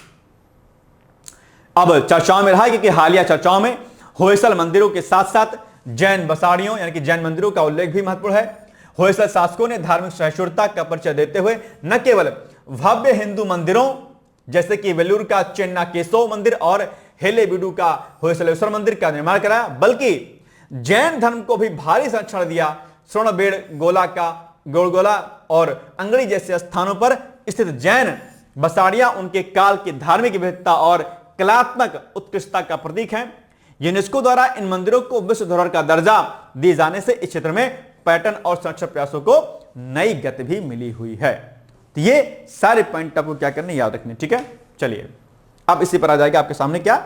अब चर्चाओं में रहा क्योंकि हालिया चर्चाओं में होयसल मंदिरों के साथ साथ जैन बसाड़ियों यानी कि जैन मंदिरों का उल्लेख भी महत्वपूर्ण है। होयसल शासकों ने धार्मिक सहिष्णुता का परिचय देते हुए न केवल भव्य हिंदू मंदिरों जैसे कि वेलूर का चेन्ना केशव मंदिर और हेलेबीडू का होयसलेश्वर मंदिर का निर्माण कराया, बल्कि जैन धर्म को भी भारी संरक्षण दिया। श्रवणबेड़, गोलगोला और अंगड़ी जैसे स्थानों पर स्थित जैन बसाड़ियां उनके काल की धार्मिक विविधता और कलात्मक उत्कृष्टता का प्रतीक हैं। यूनेस्को द्वारा इन मंदिरों को विश्व धरोहर का दर्जा दिए जाने से इस क्षेत्र में पर्यटन और संरक्षण प्रयासों को नई गति भी मिली हुई है। तो ये सारे पॉइंट आपको क्या करने, याद रखने। ठीक है, चलिए अब इसी पर आ जाएगा आपके सामने क्या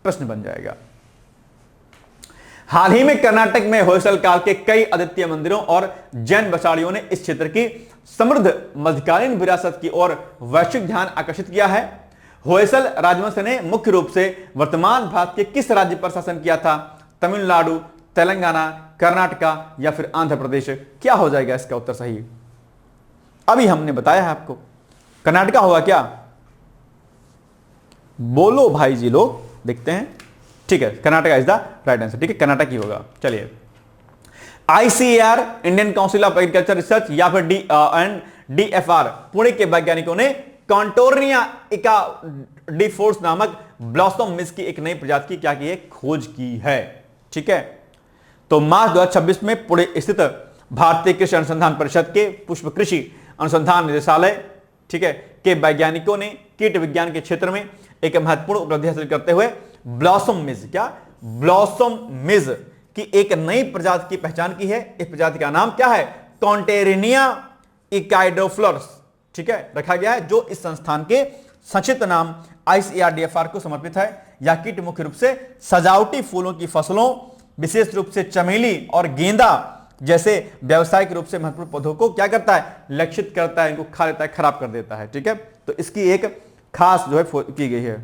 प्रश्न बन जाएगा। हाल ही में कर्नाटक में होयसल काल के कई अद्वितीय मंदिरों और जैन बसाड़ियों ने इस क्षेत्र की समृद्ध मध्यकालीन विरासत की ओर वैश्विक ध्यान आकर्षित किया है। होयसल राजवंश ने मुख्य रूप से वर्तमान भारत के किस राज्य पर शासन किया था? तमिलनाडु, तेलंगाना, कर्नाटका या फिर आंध्र प्रदेश? क्या हो जाएगा इसका उत्तर सही? अभी हमने बताया है आपको, कर्नाटका होगा क्या? बोलो भाई जी लोग, देखते हैं। ठीक है, Karnataka is the right answer. ठीक है, कर्नाटक ही होगा। चलिए, ICAR Indian council of agriculture research या फिर DFR पुणे के वैज्ञानिकों ने कॉन्टोर्निया इकाडिफोर्स नामक ब्लॉसम मिस की एक नई प्रजाति की क्या की है? खोज की है। ठीक है, तो मार्च 2026 में पुणे स्थित भारतीय कृषि अनुसंधान परिषद के पुष्प कृषि अनुसंधान निदेशालय, ठीक है, के वैज्ञानिकों ने कीट विज्ञान के क्षेत्र में एक महत्वपूर्ण उपलब्धि हासिल करते हुए ब्लॉसम मिज की एक नई प्रजाति की पहचान की है। इस प्रजाति का नाम क्या है? कॉन्टेरिनिया इकाइडोफ्लोरस, ठीक है, रखा गया है, जो इस संस्थान के संक्षिप्त नाम ICAR DFR को समर्पित है। यह कीट मुख्य रूप से सजावटी फूलों की फसलों, विशेष रूप से चमेली और गेंदा जैसे व्यावसायिक रूप से महत्वपूर्ण पौधों को क्या करता है? लक्षित करता है, इनको खा लेता है, खराब कर देता है। ठीक है, तो इसकी एक खास जो है की गई है।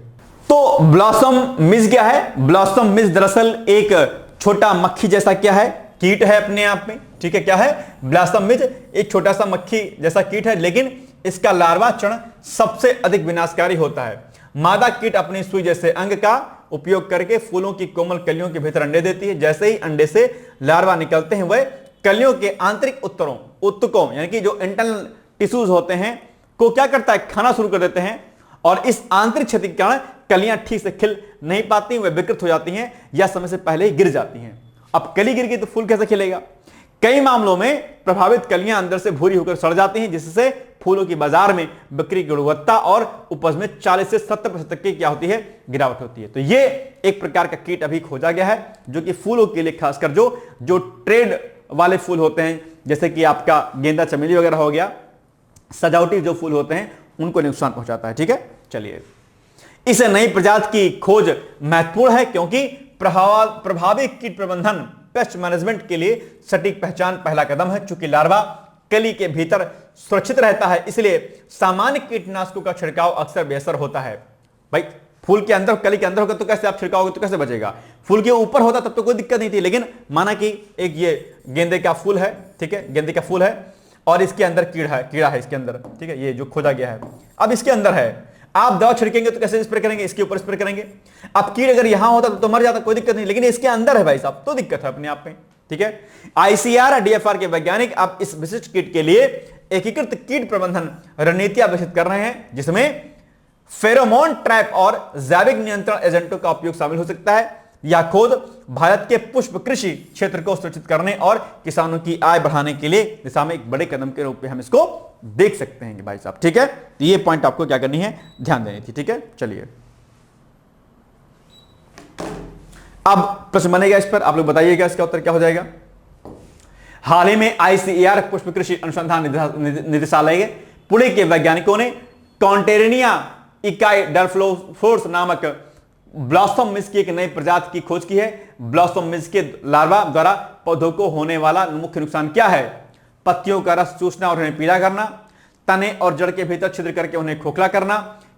तो ब्लॉसम मिज क्या है? ब्लॉसम मिज दरअसल एक छोटा मक्खी जैसा क्या है? कीट है अपने आप में। ठीक है, क्या है? ब्लॉसम मिज एक छोटा सा मक्खी जैसा कीट है, लेकिन इसका लार्वा चरण सबसे अधिक विनाशकारी होता है। मादा कीट अपनी सुई जैसे अंग का उपयोग करके फूलों की कोमल कलियों के भीतर अंडे देती है। जैसे ही अंडे से लार्वा निकलते हैं, वह कलियों के आंतरिक उत्तकों यानी कि जो इंटरनल टिश्यूज होते हैं को क्या करता है? खाना शुरू कर देते हैं, और इस आंतरिक क्षति के कारण कलियां ठीक से खिल नहीं पाती, वे विकृत हो जाती हैं या समय से पहले ही गिर जाती हैं। अब कली गिर गई तो फूल कैसे खिलेगा? कई मामलों में प्रभावित कलियां अंदर से भूरी होकर सड़ जाती हैं, जिससे फूलों की बाजार में बिक्री की गुणवत्ता और उपज में 40 से 70% तक की क्या होती है? गिरावट होती है। तो ये एक प्रकार का कीट अभी खोजा गया है, जो कि फूलों के लिए खासकर जो ट्रेड वाले फूल होते हैं, जैसे कि आपका गेंदा, चमेली वगैरह हो गया, सजावटी जो फूल होते हैं, उनको नुकसान पहुंचाता है। ठीक है, चलिए, इस नई प्रजाति की खोज महत्वपूर्ण है क्योंकि प्रभावी कीट प्रबंधन, पेस्ट मैनेजमेंट के लिए सटीक पहचान पहला कदम है। चूंकि लार्वा कली के भीतर सुरक्षित रहता है, इसलिए सामान्य कीटनाशकों का छिड़काव अक्सर बेअसर होता है। भाई, फूल के अंदर, कली के अंदर होगा तो कैसे आप छिड़काओगे, तो कैसे बचेगा? फूल के ऊपर होता तब तो कोई दिक्कत नहीं थी, लेकिन माना कि एक ये गेंदे का फूल है, ठीक है, गेंदे का फूल है और इसके अंदर कीड़ा है इसके अंदर, ठीक है, ये जो खोजा गया है, अब इसके अंदर है, आप दवा छिड़केंगे तो कैसे स्प्रे करेंगे? इसके ऊपर स्प्रे करेंगे। अब कीड़ अगर यहां होता तो मर जाता, कोई दिक्कत नहीं, लेकिन इसके अंदर है भाई साहब, तो दिक्कत है अपने आप में। ठीक है, ICAR DFR के वैज्ञानिक अब इस विशिष्ट कीट के लिए एकीकृत कीट प्रबंधन रणनीतियां विकसित कर रहे हैं, जिसमें फेरोमोन ट्रैप और जैविक नियंत्रण एजेंटों का उपयोग शामिल हो सकता है। यह खोज भारत के पुष्प कृषि क्षेत्र को सुरक्षित करने और किसानों की आय बढ़ाने के लिए दिशा में एक बड़े कदम के रूप में हम इसको देख सकते हैं भाई साहब। ठीक है, तो ये पॉइंट आपको क्या करनी है? ध्यान देनी थी। ठीक है, चलिए, अब प्रश्न बनेगा इस पर, आप लोग बताइएगा इसका उत्तर क्या हो जाएगा। हाल ही में ICAR पुष्प कृषि अनुसंधान निदेशालय पुणे के वैज्ञानिकों ने कॉन्टेरिनिया इकाइडोफ्लोरस नामक ब्लॉसम मिस की एक नई प्रजाति की खोज की है। ब्लॉसम मिस के लार्वा द्वारा पौधों को होने वाला मुख्य नुकसान क्या है? पत्तियों का रस चूसना और उन्हें पीला करना, तने और जड़ के भीतर छिद्र करके उन्हें खोखला करना,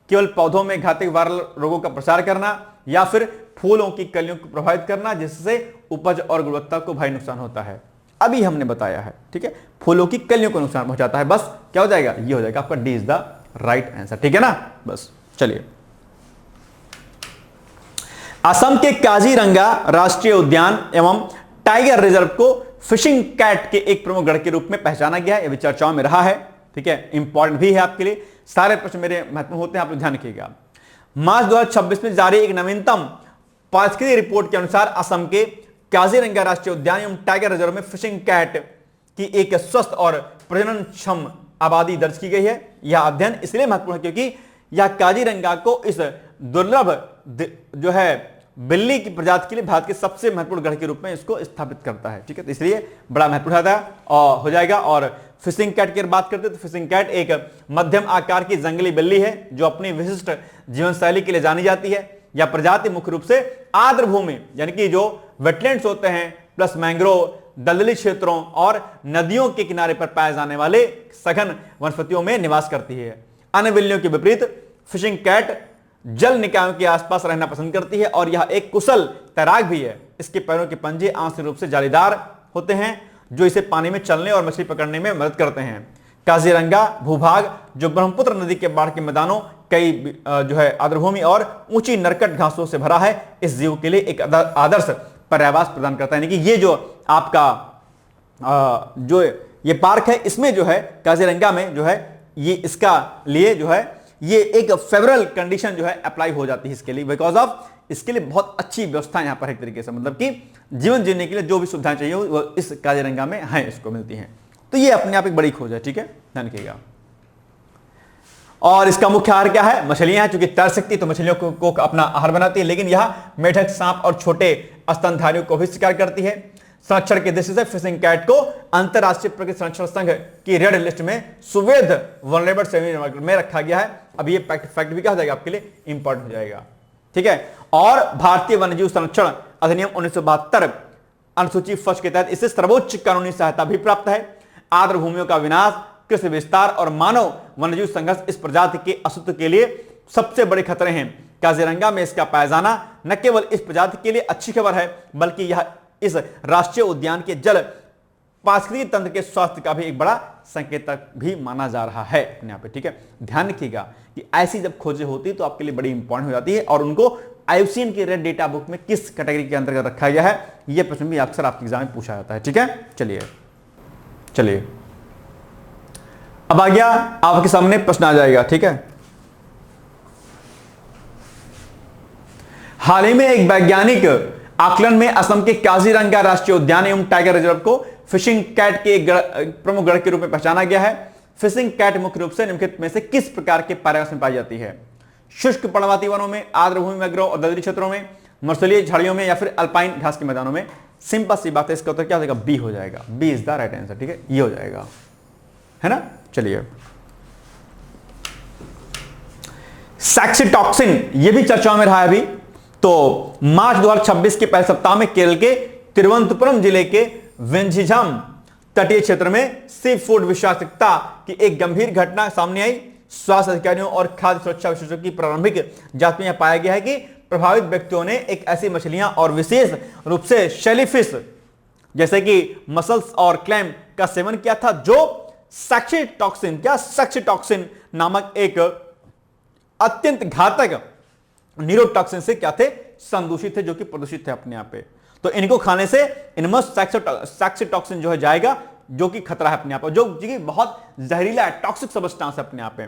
केवल पौधों में घातक वायरल रोगों का प्रसार करना, या फिर फूलों की कलियों को प्रभावित करना, जिससे उपज और गुणवत्ता को भारी नुकसान होता है। अभी हमने बताया है, ठीक है, फूलों की कलियों को नुकसान पहुंचाता है। बस क्या हो जाएगा, ये हो जाएगा आपका D is the right answer, ठीक है ना। बस चलिए, असम के काजीरंगा राष्ट्रीय उद्यान एवं टाइगर रिजर्व को फिशिंग कैट के एक प्रमुख गढ़ के रूप में पहचाना गया है। यह भी चर्चाओं में रहा है, ठीक है, इंपॉर्टेंट भी है आपके लिए। सारे प्रश्न मेरे महत्वपूर्ण होते हैं, आप लोग ध्यान रखिएगा। मार्च 2026 में जारी एक नवीनतम पारिस्थितिकी रिपोर्ट के अनुसार असम के काजीरंगा राष्ट्रीय उद्यान एवं टाइगर रिजर्व में फिशिंग कैट की एक स्वस्थ और प्रजननक्षम आबादी दर्ज की गई है। यह अध्ययन इसलिए महत्वपूर्ण है क्योंकि यह काजीरंगा को इस दुर्लभ जो है बिल्ली की प्रजाति के लिए भारत के सबसे महत्वपूर्ण गढ़ के रूप में इसको स्थापित करता है, ठीक है, तो इसलिए बड़ा महत्वपूर्ण हो जाएगा। और फिशिंग कैट की बात करते हैं तो फिशिंग कैट एक मध्यम आकार की जंगली बिल्ली है जो अपनी विशिष्ट जीवन शैली के लिए जानी जाती है। यह प्रजाति मुख्य रूप से आर्द्र भूमि यानी कि जो वेटलैंड्स होते हैं प्लस मैंग्रोव, दलदली क्षेत्रों और नदियों के किनारे पर पाए जाने वाले सघन वनस्पतियों में निवास करती है। अन्य बिल्लियों के विपरीत फिशिंग कैट जल निकायों के आसपास रहना पसंद करती है और यह एक कुशल तैराक भी है। इसके पैरों के पंजे आंशिक रूप से जालीदार होते हैं जो इसे पानी में चलने और मछली पकड़ने में मदद करते हैं। काजीरंगा भूभाग जो ब्रह्मपुत्र नदी के बाढ़ के मैदानों, कई जो है आर्द्रभूमि और ऊंची नरकट घासों से भरा है, इस जीव के लिए एक आदर्श पर्यावास प्रदान करता है। यानी कि ये जो आपका जो ये पार्क है इसमें जो है काजीरंगा में जो है ये इसका लिए जो है ये एक फेवरल कंडीशन जो है अप्लाई हो जाती है इसके लिए, बिकॉज ऑफ इसके लिए बहुत अच्छी व्यवस्था यहां पर एक तरीके से, मतलब कि जीवन जीने के लिए जो भी सुविधाएं चाहिए वो इस काजीरंगा में हैं, इसको मिलती हैं। तो ये अपने आप एक बड़ी खोज है, ठीक है, ध्यान रखिएगा। और इसका मुख्य आहार क्या है, मछलियां हैं, चूंकि तैर सकती तो मछलियों को अपना आहार बनाती है, लेकिन यह मेढक, सांप और छोटे स्तनधारियों को भी शिकार करती है। संरक्षण के दृष्टि से फिशिंग कैट को अंतरराष्ट्रीय प्रकृति संरक्षण संघ की रेड लिस्ट में सुवेध वनरेबल श्रेणी में रखा गया है। अब ये फैक्ट भी क्या हो जाएगा आपके लिए इंपॉर्टेंट हो जाएगा, ठीक है। और भारतीय वन्यजीव संरक्षण अधिनियम 1972 अनुसूची फर्स्ट के तहत इसे सर्वोच्च कानूनी सहायता भी प्राप्त है। आर्द्र भूमियों का विनाश, कृषि विस्तार और मानव वन्यजीव संघर्ष इस प्रजाति के अस्तित्व के लिए सबसे बड़े खतरे हैं। काजीरंगा में इसका पाया जाना न केवल इस प्रजाति के लिए अच्छी खबर है, बल्कि यह इस राष्ट्रीय उद्यान के जल पारिस्थितिकी तंत्र के स्वास्थ्य का भी एक बड़ा संकेतक भी माना जा रहा है अपने यहाँ पे, ठीक है। ध्यान रखिएगा कि ऐसी जब खोजें होती है तो आपके लिए बड़ी इंपॉर्टेंट हो जाती है और उनको आईयूसीएन की रेड डेटा बुक में किस कैटेगरी के अंतर्गत रखा गया है, यह प्रश्न भी अक्सर आपके एग्जाम में पूछा जाता है, ठीक है। चलिए अब आ गया आपके सामने प्रश्न आ जाएगा, ठीक है। हाल ही में एक वैज्ञानिक आकलन में असम के काजीरंगा राष्ट्रीय उद्यान एवं टाइगर रिजर्व को फिशिंग कैट के एक प्रमुख गढ़ के रूप में पहचाना गया है। फिशिंग कैट मुख्य रूप से निम्नलिखित में से किस प्रकार के पर्यावरण में पाई जाती है, शुष्क पर्णपाती वनों में, आर्द्रभूमि मैंग्रोव और दलदली क्षेत्रों में, मर्सलीय झाड़ियों में या फिर अल्पाइन घास के मैदानों में। सिंपल सी बात है, इसका उत्तर क्या हो जाएगा, बी हो जाएगा, B is the right answer, ठीक है, ये हो जाएगा, है ना। चलिए सैक्सीटॉक्सिन, ये भी चर्चाओं में रहा है अभी। तो मार्च 2026 के पहले सप्ताह में केरल के तिरुवनंतपुरम जिले के विंझिझम तटीय क्षेत्र में सी फूड विषाक्तता की एक गंभीर घटना सामने आई। स्वास्थ्य अधिकारियों और खाद्य सुरक्षा विशेषज्ञों की प्रारंभिक जांच में यह पाया गया है कि प्रभावित व्यक्तियों ने एक ऐसी मछलियां और विशेष रूप से शेलीफिश जैसे कि मसल्स और क्लैम का सेवन किया था, जो सैक्सीटॉक्सिन नामक एक अत्यंत घातक न्यूरोटॉक्सिन से क्या थे, संदूषित थे, जो कि प्रदूषित थे अपने आप पे। तो इनको खाने से इनमें सैक्सीटॉक्सिन जो है जाएगा, जो कि खतरा है अपने आप, जो कि बहुत जहरीला टॉक्सिक सब्सटेंस है अपने आप पे।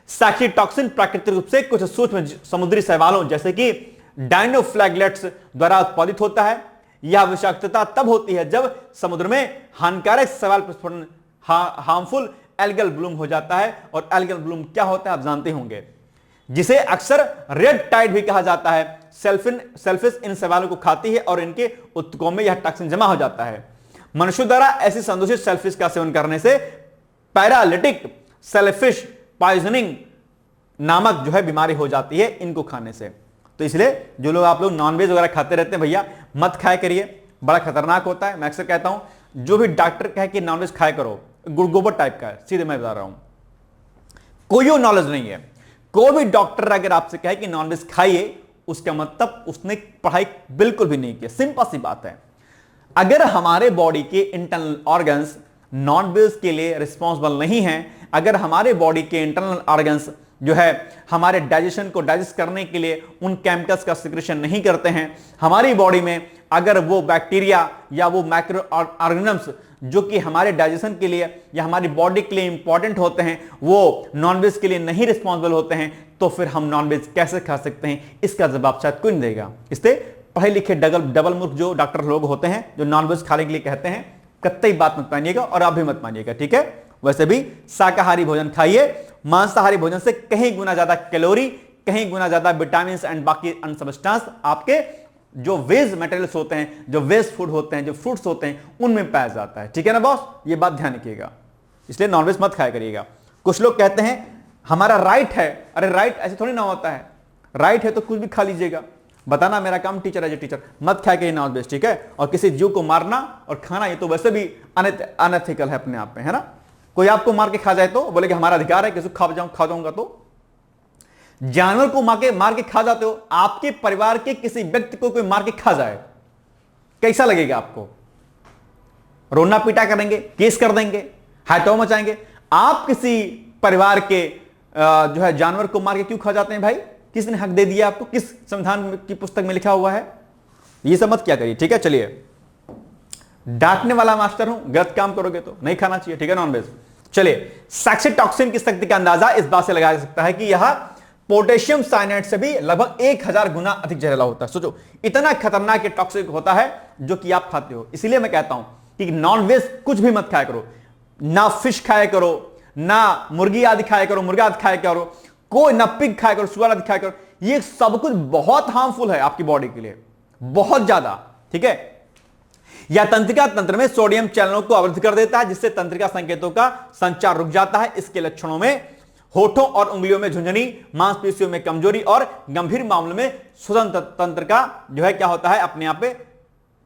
सैक्सीटॉक्सिन प्राकृतिक रूप से कुछ सूक्ष्म समुद्री शैवालों जैसे कि डायनोफ्लैगलेट्स द्वारा उत्पादित होता है। यह विषाक्तता तब होती है जब समुद्र में हानिकारक शैवाल प्रस्फुटन हार्मफुल एल्गल ब्लूम हो जाता है। और एल्गल ब्लूम क्या होता है आप जानते होंगे, जिसे अक्सर रेड टाइड भी कहा जाता है। सेल्फिश इन शैवालों को खाती है और इनके ऊतकों में यह टॉक्सिन जमा हो जाता है। मनुष्यों द्वारा ऐसी संदूषित सेल्फिश का सेवन करने से पैरालिटिक सेल्फिश पॉइजनिंग नामक जो है बीमारी हो जाती है इनको खाने से। तो इसलिए जो लोग आप लोग नॉनवेज वगैरह खाते रहते हैं, भैया मत खाया करिए, बड़ा खतरनाक होता है। मैं अक्सर कहता हूं, जो भी डॉक्टर कहे कि नॉनवेज खाया करो, गुड़गोबर टाइप का है, सीधे मैं बता रहा हूं, कोई नॉलेज नहीं है। कोई भी डॉक्टर अगर आपसे कहे कि नॉनवेज खाइए, उसका मतलब उसने पढ़ाई बिल्कुल भी नहीं की। सिंपल सी बात है, अगर हमारे बॉडी के इंटरनल ऑर्गन्स नॉन वेज के लिए रिस्पॉन्सिबल नहीं है, अगर हमारे बॉडी के इंटरनल ऑर्गन्स जो है हमारे डाइजेशन को डाइजेस्ट करने के लिए उन केमिकल्स का सिक्रेशन नहीं करते हैं, हमारी बॉडी में अगर वो बैक्टीरिया या वो माइक्रो ऑर्गेनिजम्स जो कि हमारे डाइजेशन के लिए या हमारी बॉडी के लिए इंपॉर्टेंट होते हैं वो नॉनवेज के लिए नहीं रिस्पॉन्सिबल होते हैं, तो फिर हम नॉनवेज कैसे खा सकते हैं? इसका जवाब शायद कोई नहीं देगा। इससे पढ़े लिखे डबल मूर्ख जो डॉक्टर लोग होते हैं जो नॉनवेज खाने के लिए कहते हैं, कतई बात मत मानिएगा और आप भी मत मानिएगा, ठीक है? वैसे भी शाकाहारी भोजन खाइए, मांसाहारी भोजन से कहीं गुना ज्यादा कैलोरी, कहीं गुना ज्यादा विटामिन एंड बाकी अन्य सब्सटेंस आपके जो वेज मटेरियल्स होते हैं, जो वेज फूड होते हैं, जो फ्रूट्स होते हैं, उनमें पाया जाता है, ठीक है ना बॉस? ये बात ध्यान रखिएगा, इसलिए नॉनवेज मत खाया करिएगा। कुछ लोग कहते हैं हमारा राइट है, अरे राइट ऐसे थोड़ी ना होता है, राइट है तो कुछ भी खा लीजिएगा, बताना मेरा काम टीचर है, टीचर मत खाया करिए नॉनवेज, ठीक है? और किसी जीव को मारना और खाना ये तो वैसे भी अनएथिकल है अपने आप में, है ना? कोई आपको मार के खा जाए तो बोले कि हमारा अधिकार है, किसी को खा जाऊंगा, तो जानवर को मार के खा जाते हो, आपके परिवार के किसी व्यक्ति को कोई मार के खा जाए, कैसा लगेगा आपको? रोना पीटा करेंगे, केस कर देंगे, हाथों मचाएंगे। आप किसी परिवार के जो है जानवर को मार के क्यों खा जाते हैं भाई? किसने हक दे दिया आपको? किस संविधान की पुस्तक में लिखा हुआ है? ये सब मत क्या करिए, ठीक है? चलिए, डांटने वाला मास्टर हूं, गलत काम करोगे तो नहीं खाना चाहिए, ठीक है? नॉनवेज। चलिए, साइक्सिटॉक्सिन की शक्ति का अंदाजा इस बात से लगाया जा सकता है कि यह पोटेशियम साइनाइड से भी लगभग 1000 गुना अधिक जहरीला होता है। सोचो, इतना खतरनाक टॉक्सिक होता है जो कि आप खाते हो। इसलिए मैं कहता हूं कि नॉनवेज कुछ भी मत खाया करो, ना फिश खाया करो, ना मुर्गी आदि खाया करो, मुर्गा आदि खाया करो, कोई ना पिग खाया करो, सुअर आदि खाया करो। ये सब कुछ बहुत हार्मफुल है आपकी बॉडी के लिए, बहुत ज्यादा, ठीक है? यह तंत्रिका तंत्र में सोडियम चैनलों को अवरुद्ध कर देता है, जिससे तंत्रिका संकेतों का संचार रुक जाता है। इसके लक्षणों में होठों और उंगलियों में झुंझुनी, मांसपेशियों में कमजोरी और गंभीर मामलों में श्वसन तंत्र का जो है क्या होता है, अपने आप पे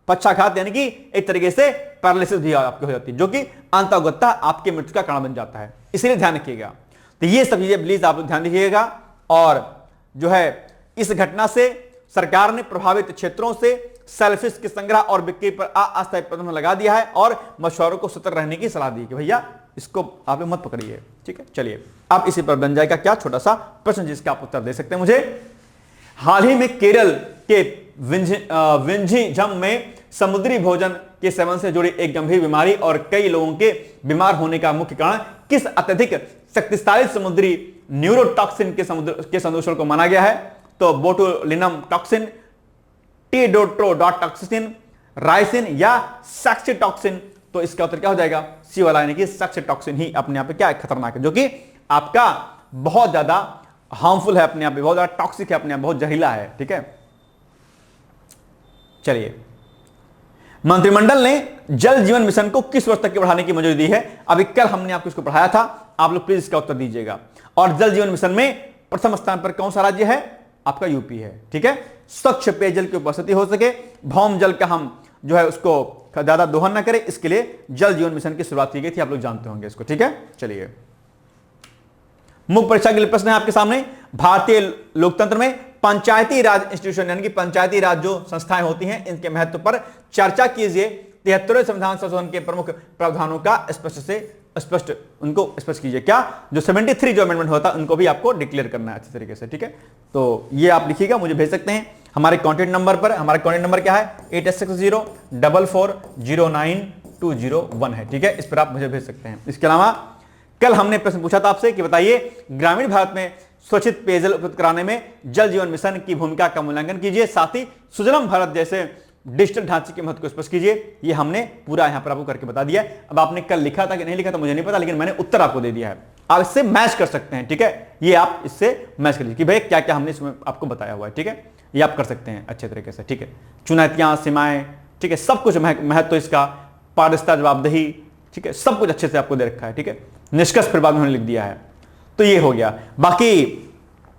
पक्षाघात, यानी कि एक तरीके से पैरालिसिस भी आपकी हो जाती है, जो कि अंततः आपके मृत्यु का कारण बन जाता है। इसलिए ध्यान रखिएगा। तो ये सब चीजें प्लीज आप लोग ध्यान रखिएगा। और जो है इस घटना से सरकार ने प्रभावित क्षेत्रों से सेल्फिश के संग्रह और बिक्री पर अस्थायी प्रतिबंध लगा दिया है और मछुआरों को सतर्क रहने की सलाह दी है कि भैया इसको आप मत पकड़िए, ठीक है? चलिए, अब इसी पर बन जाएगा क्या छोटा सा प्रश्न जिसका आप उत्तर दे सकते हैं मुझे। हाल ही में केरल के विंझीझम में समुद्री भोजन के सेवन से जुड़ी एक गंभीर बीमारी और कई लोगों के बीमार होने का मुख्य कारण किस अत्यधिक शक्तिशाली समुद्री न्यूरोटॉक्सिन के संदूषण को माना गया है? तो बोटुलिनम टॉक्सिन, टीडोट्रोडॉटॉक्सिन, राइसिन या साक्सीटॉक्सिन। तो इसका उत्तर क्या हो जाएगा? सी वाला, यानी कि साक्सीटॉक्सिन ही अपने आप पे क्या है, खतरनाक है, जो कि आपका बहुत ज्यादा हार्मफुल है, अपने आप में बहुत ज्यादा टॉक्सिक है, अपने आप बहुत जहरीला है, ठीक है? चलिए, मंत्रिमंडल ने जल जीवन मिशन को किस वर्ष तक के बढ़ाने की मंजूरी दी है? अभी कल हमने आपको इसको पढ़ाया था, आप लोग प्लीज इसका उत्तर दीजिएगा। और जल जीवन मिशन में प्रथम स्थान पर कौन सा राज्य है? आपका यूपी है, ठीक है? स्वच्छ पेयजल की उपस्थिति हो सके, भौम जल का हम जो है उसको ज्यादा दोहन ना करें, इसके लिए जल जीवन मिशन की शुरुआत की गई थी, आप लोग जानते होंगे इसको, ठीक है? चलिए, मुख्य परीक्षा के लिए प्रश्न है आपके सामने। भारतीय लोकतंत्र में पंचायती राज इंस्टीट्यूशन, यानी कि पंचायती राज जो संस्थाएं होती हैं, इनके महत्व पर चर्चा कीजिए। 73वें संविधान संशोधन के प्रमुख प्रावधानों का स्पष्ट उनको स्पष्ट कीजिए। क्या? जो 73 जो अमेंडमेंट होता है उनको भी आपको डिक्लेयर करना है अच्छे तरीके से, ठीक है? तो ये आप लिखिएगा, मुझे भेज सकते हैं हमारे कॉन्टैक्ट नंबर पर। हमारा कॉन्टैक्ट नंबर क्या है? 886044090201 है, ठीक है? इस पर आप मुझे भेज सकते हैं। इसके अलावा कल हमने प्रश्न पूछा था आपसे कि बताइए ग्रामीण भारत में स्वच्छित पेयजल उपलब्ध कराने में जल जीवन मिशन की भूमिका का मूल्यांकन कीजिए। साथ ही सुजलम भारत जैसे डिजिटल ढांचे के महत्व को स्पष्ट कीजिए। ये हमने पूरा यहां पर आपको करके बता दिया। अब आपने कल लिखा था कि नहीं लिखा था मुझे नहीं पता, लेकिन मैंने उत्तर आपको दे दिया है। आप इससे मैच कर सकते हैं, ठीक है? ये आप इससे मैच कर लीजिए कि भाई क्या क्या हमने इसमें आपको बताया हुआ है, ठीक है? ये आप कर सकते हैं अच्छे तरीके से, ठीक है? चुनौतियां, सीमाएं, ठीक है? सब कुछ महत्व इसका, पारदर्शिता, जवाबदेही, ठीक है? सब कुछ अच्छे से आपको दे रखा है, ठीक है? निष्कर्ष फिर बाद में उन्होंने लिख दिया है। तो ये हो गया। बाकी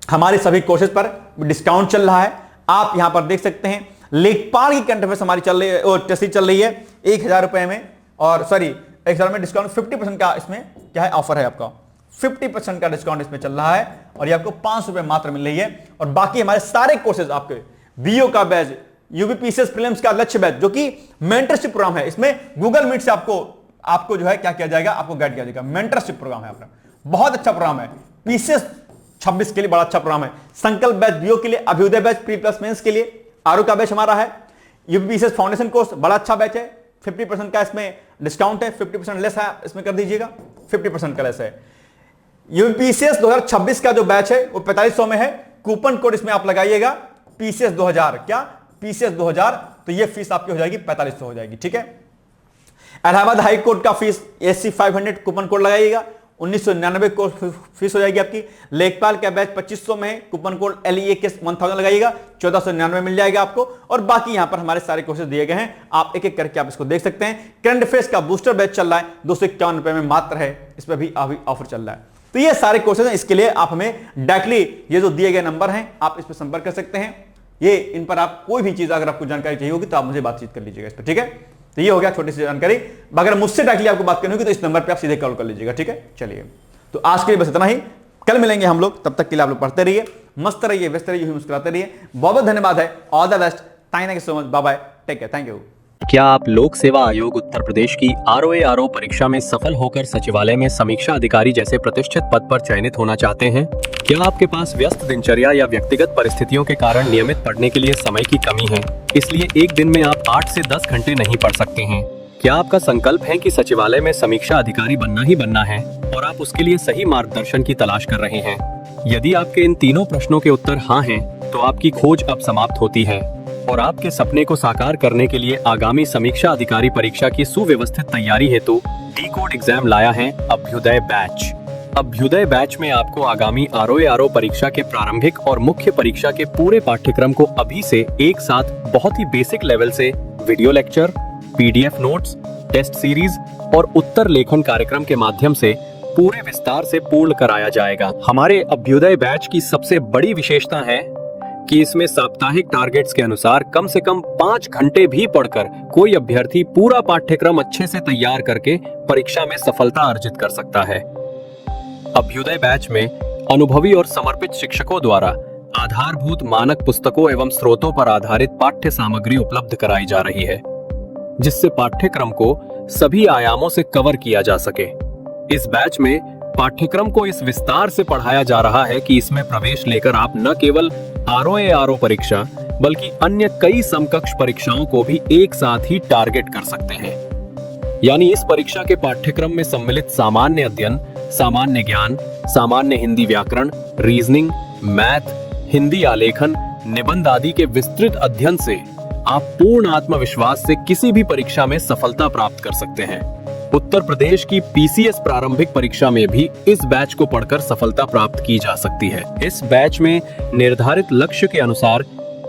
हमारे सभी कोर्सेज पर डिस्काउंट चल रहा है, आप यहां पर देख सकते हैं। लेखपाल की करंट अफेयर्स हमारी चल रही है, और टेस्ट चल रही है 1000 रुपए में, और सॉरी 1000 में डिस्काउंट 50% का इसमें क्या है ऑफर है आपका। 50% का डिस्काउंट इसमें चल रहा है और ये आपको 500 रुपए मात्र मिल रही है। और बाकी हमारे सारे कोर्सेज आपके बीओ का बैच, यूपीपीसीएस प्रीलिम्स का लक्ष्य बैच जो कि मेंटरशिप प्रोग्राम है, इसमें गूगल मीट से आपको जो है क्या किया जाएगा, आपको गाइड किया जाएगा। मेंटरशिप प्रोग्राम है अपना, बहुत अच्छा प्रोग्राम है। पीसीएस 26 के लिए बड़ा अच्छा प्रोग्राम है। संकल्प बैच बीओ के लिए, Abhyudaya batch pre plus mains के लिए, आरओ का बैच हमारा है। यूपीपीसीएस फाउंडेशन कोर्स बड़ा अच्छा बैच है, 50% का इसमें डिस्काउंट है, 50% लेस है, इसमें कर दीजिएगा, 50% का लेस है। यूपीसीएस 2026 का जो बैच है वो 4500 में है, कूपन कोड इसमें आप लगाइएगा पीसीएस 2000, क्या पीसीएस 2000, तो ये फीस आपकी हो जाएगी 4500 हो जाएगी, ठीक है। इलाहाबाद हाई कोर्ट का फीस एससी 500 कूपन कोड लगाइएगा, 1999 को फीस हो जाएगी आपकी। लेखपाल का बैच 2500 में है, कूपन कोड LEA के 1000 लगाइएगा, 1499 मिल जाएगा आपको। और बाकी यहां पर हमारे सारे कोर्सेज दिए गए हैं, आप एक एक करके आप इसको देख सकते हैं। करंट अफेयर्स का बूस्टर बैच चल रहा है, 251 रुपए में मात्र है, इस पर भी अभी ऑफर चल रहा है। तो ये सारे कोर्सेज हैं, इसके लिए आप हमें डायरेक्टली ये जो दिए गए नंबर हैं आप इस पर संपर्क कर सकते हैं। ये इन पर आप कोई भी चीज अगर आपको जानकारी चाहिए होगी तो आप मुझे बातचीत कर लीजिएगा इस पर, ठीक है। तो ये हो गया छोटी सी जानकारी। अगर मुझसे डायरेक्टली आपको बात करनी होगी तो इस नंबर पे आप सीधे कॉल कर लीजिएगा, ठीक है। चलिए, तो आज के लिए बस इतना ही, कल मिलेंगे हम लोग, तब तक के लिए आप लोग पढ़ते रहिए, मस्त रहिए, व्यस्त रहिए, मुस्कुराते रहिए। बहुत बहुत धन्यवाद है, all the best, thank you so much, bye bye, take care, thank you. क्या आप लोक सेवा आयोग उत्तर प्रदेश की ROA परीक्षा में सफल होकर सचिवालय में समीक्षा अधिकारी जैसे प्रतिष्ठित पद पर चयनित होना चाहते हैं? क्या आपके पास व्यस्त दिनचर्या या व्यक्तिगत परिस्थितियों के कारण नियमित पढ़ने के लिए समय की कमी है, इसलिए एक दिन में आप 8 से 10 घंटे नहीं पढ़ सकते हैं? क्या आपका संकल्प है कि सचिवालय में समीक्षा अधिकारी बनना ही बनना है और आप उसके लिए सही मार्गदर्शन की तलाश कर रहे हैं? यदि आपके इन तीनों प्रश्नों के उत्तर हाँ हैं, तो आपकी खोज अब समाप्त होती है और आपके सपने को साकार करने के लिए आगामी समीक्षा अधिकारी परीक्षा की सुव्यवस्थित तैयारी हेतु D-Code एग्जाम लाया है अभ्युदय बैच। अभ्युदय बैच में आपको आगामी ROA परीक्षा के प्रारंभिक और मुख्य परीक्षा के पूरे पाठ्यक्रम को अभी से एक साथ बहुत ही बेसिक लेवल से video lecture, PDF notes, test series और उत्तर लेखन कार्यक्रम के माध्यम से पूरे विस्तार से पूर्ण कराया जाएगा। हमारे अभ्युदय बैच की सबसे बड़ी विशेषता है कि इसमें साप्ताहिक टारगेट्स के अनुसार कम से कम 5 घंटे भी पढ़कर कोई अभ्यर्थी पूरा पाठ्यक्रम अच्छे से तैयार करके परीक्षा में सफलता अर्जित कर सकता है। अभ्युदय बैच में अनुभवी और समर्पित शिक्षकों द्वारा आधारभूत मानक पुस्तकों एवं स्रोतों पर आधारित पाठ्य सामग्री उपलब्ध कराई जा रही है, जिससे पाठ्यक्रम को सभी आयामों से कवर किया जा सके। इस बैच में पाठ्यक्रम को इस विस्तार से पढ़ाया जा रहा है कि इसमें प्रवेश लेकर आप न केवल ROA परीक्षा बल्कि अन्य कई समकक्ष परीक्षाओं को भी एक साथ ही टारगेट कर सकते हैं। यानी इस परीक्षा के पाठ्यक्रम में सम्मिलित सामान्य अध्ययन, सामान्य ज्ञान, सामान्य हिंदी व्याकरण, रीजनिंग, मैथ, हिंदी आलेखन, निबंध आदि के विस्तृत अध्ययन से आप पूर्ण आत्मविश्वास से किसी भी परीक्षा में सफलता प्राप्त कर सकते हैं। उत्तर प्रदेश की PCS प्रारंभिक परीक्षा में भी इस बैच को पढ़कर सफलता प्राप्त की जा सकती है। इस बैच में निर्धारित लक्ष्य के अनुसार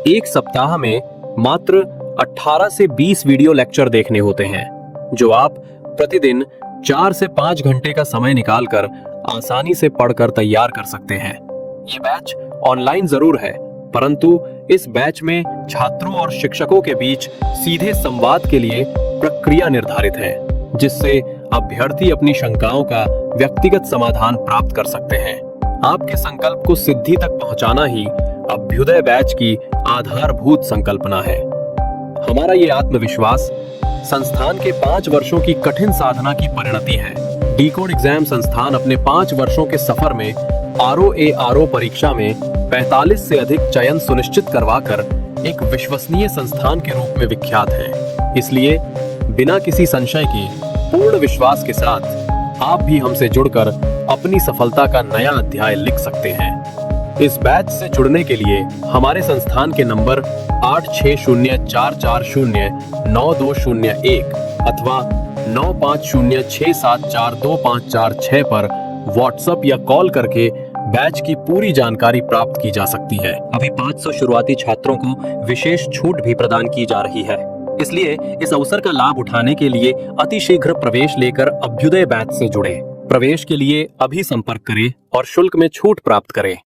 एक सप्ताह में मात्र 18 से 20 वीडियो लेक्चर देखने होते हैं, जो आप प्रतिदिन 4 से 5 घंटे का समय निकालकर आसानी से पढ़कर तैयार कर सकते हैं। ये बैच ऑनलाइन जरूर है, परंतु इस बैच में छात्रों और शिक्षकों के बीच सीधे संवाद के लिए प्रक्रिया निर्धारित है, जिससे अभ्यर्थी अपनी शंकाओं का व्यक्तिगत समाधान प्राप्त कर सकते हैं। आपके संकल्प को सिद्धि तक पहुंचाना ही अभ्युदय बैच की आधारभूत संकल्पना है। हमारा ये आत्मविश्वास संस्थान के 5 वर्षों की कठिन साधना की परिणति है। D-Code एग्जाम संस्थान अपने 5 वर्षों के सफर में ROA परीक्षा में 45 से अधिक चयन सुनिश्चित करवाकर एक विश्वसनीय संस्थान के रूप में विख्यात है। इसलिए बिना किसी संशय के पूर्ण विश्वास के साथ आप भी हमसे जुड़कर अपनी सफलता का नया अध्याय लिख सकते हैं। इस बैच से जुड़ने के लिए हमारे संस्थान के नंबर 8604409201 अथवा 9506742546 पर व्हाट्सएप या कॉल करके बैच की पूरी जानकारी प्राप्त की जा सकती है। अभी 500 शुरुआती छात्रों को विशेष छूट भी प्रदान की जा रही है, इसलिए इस अवसर का लाभ उठाने के लिए अतिशीघ्र प्रवेश लेकर अभ्युदय बैच से जुड़े। प्रवेश के लिए अभी संपर्क करें और शुल्क में छूट प्राप्त करें।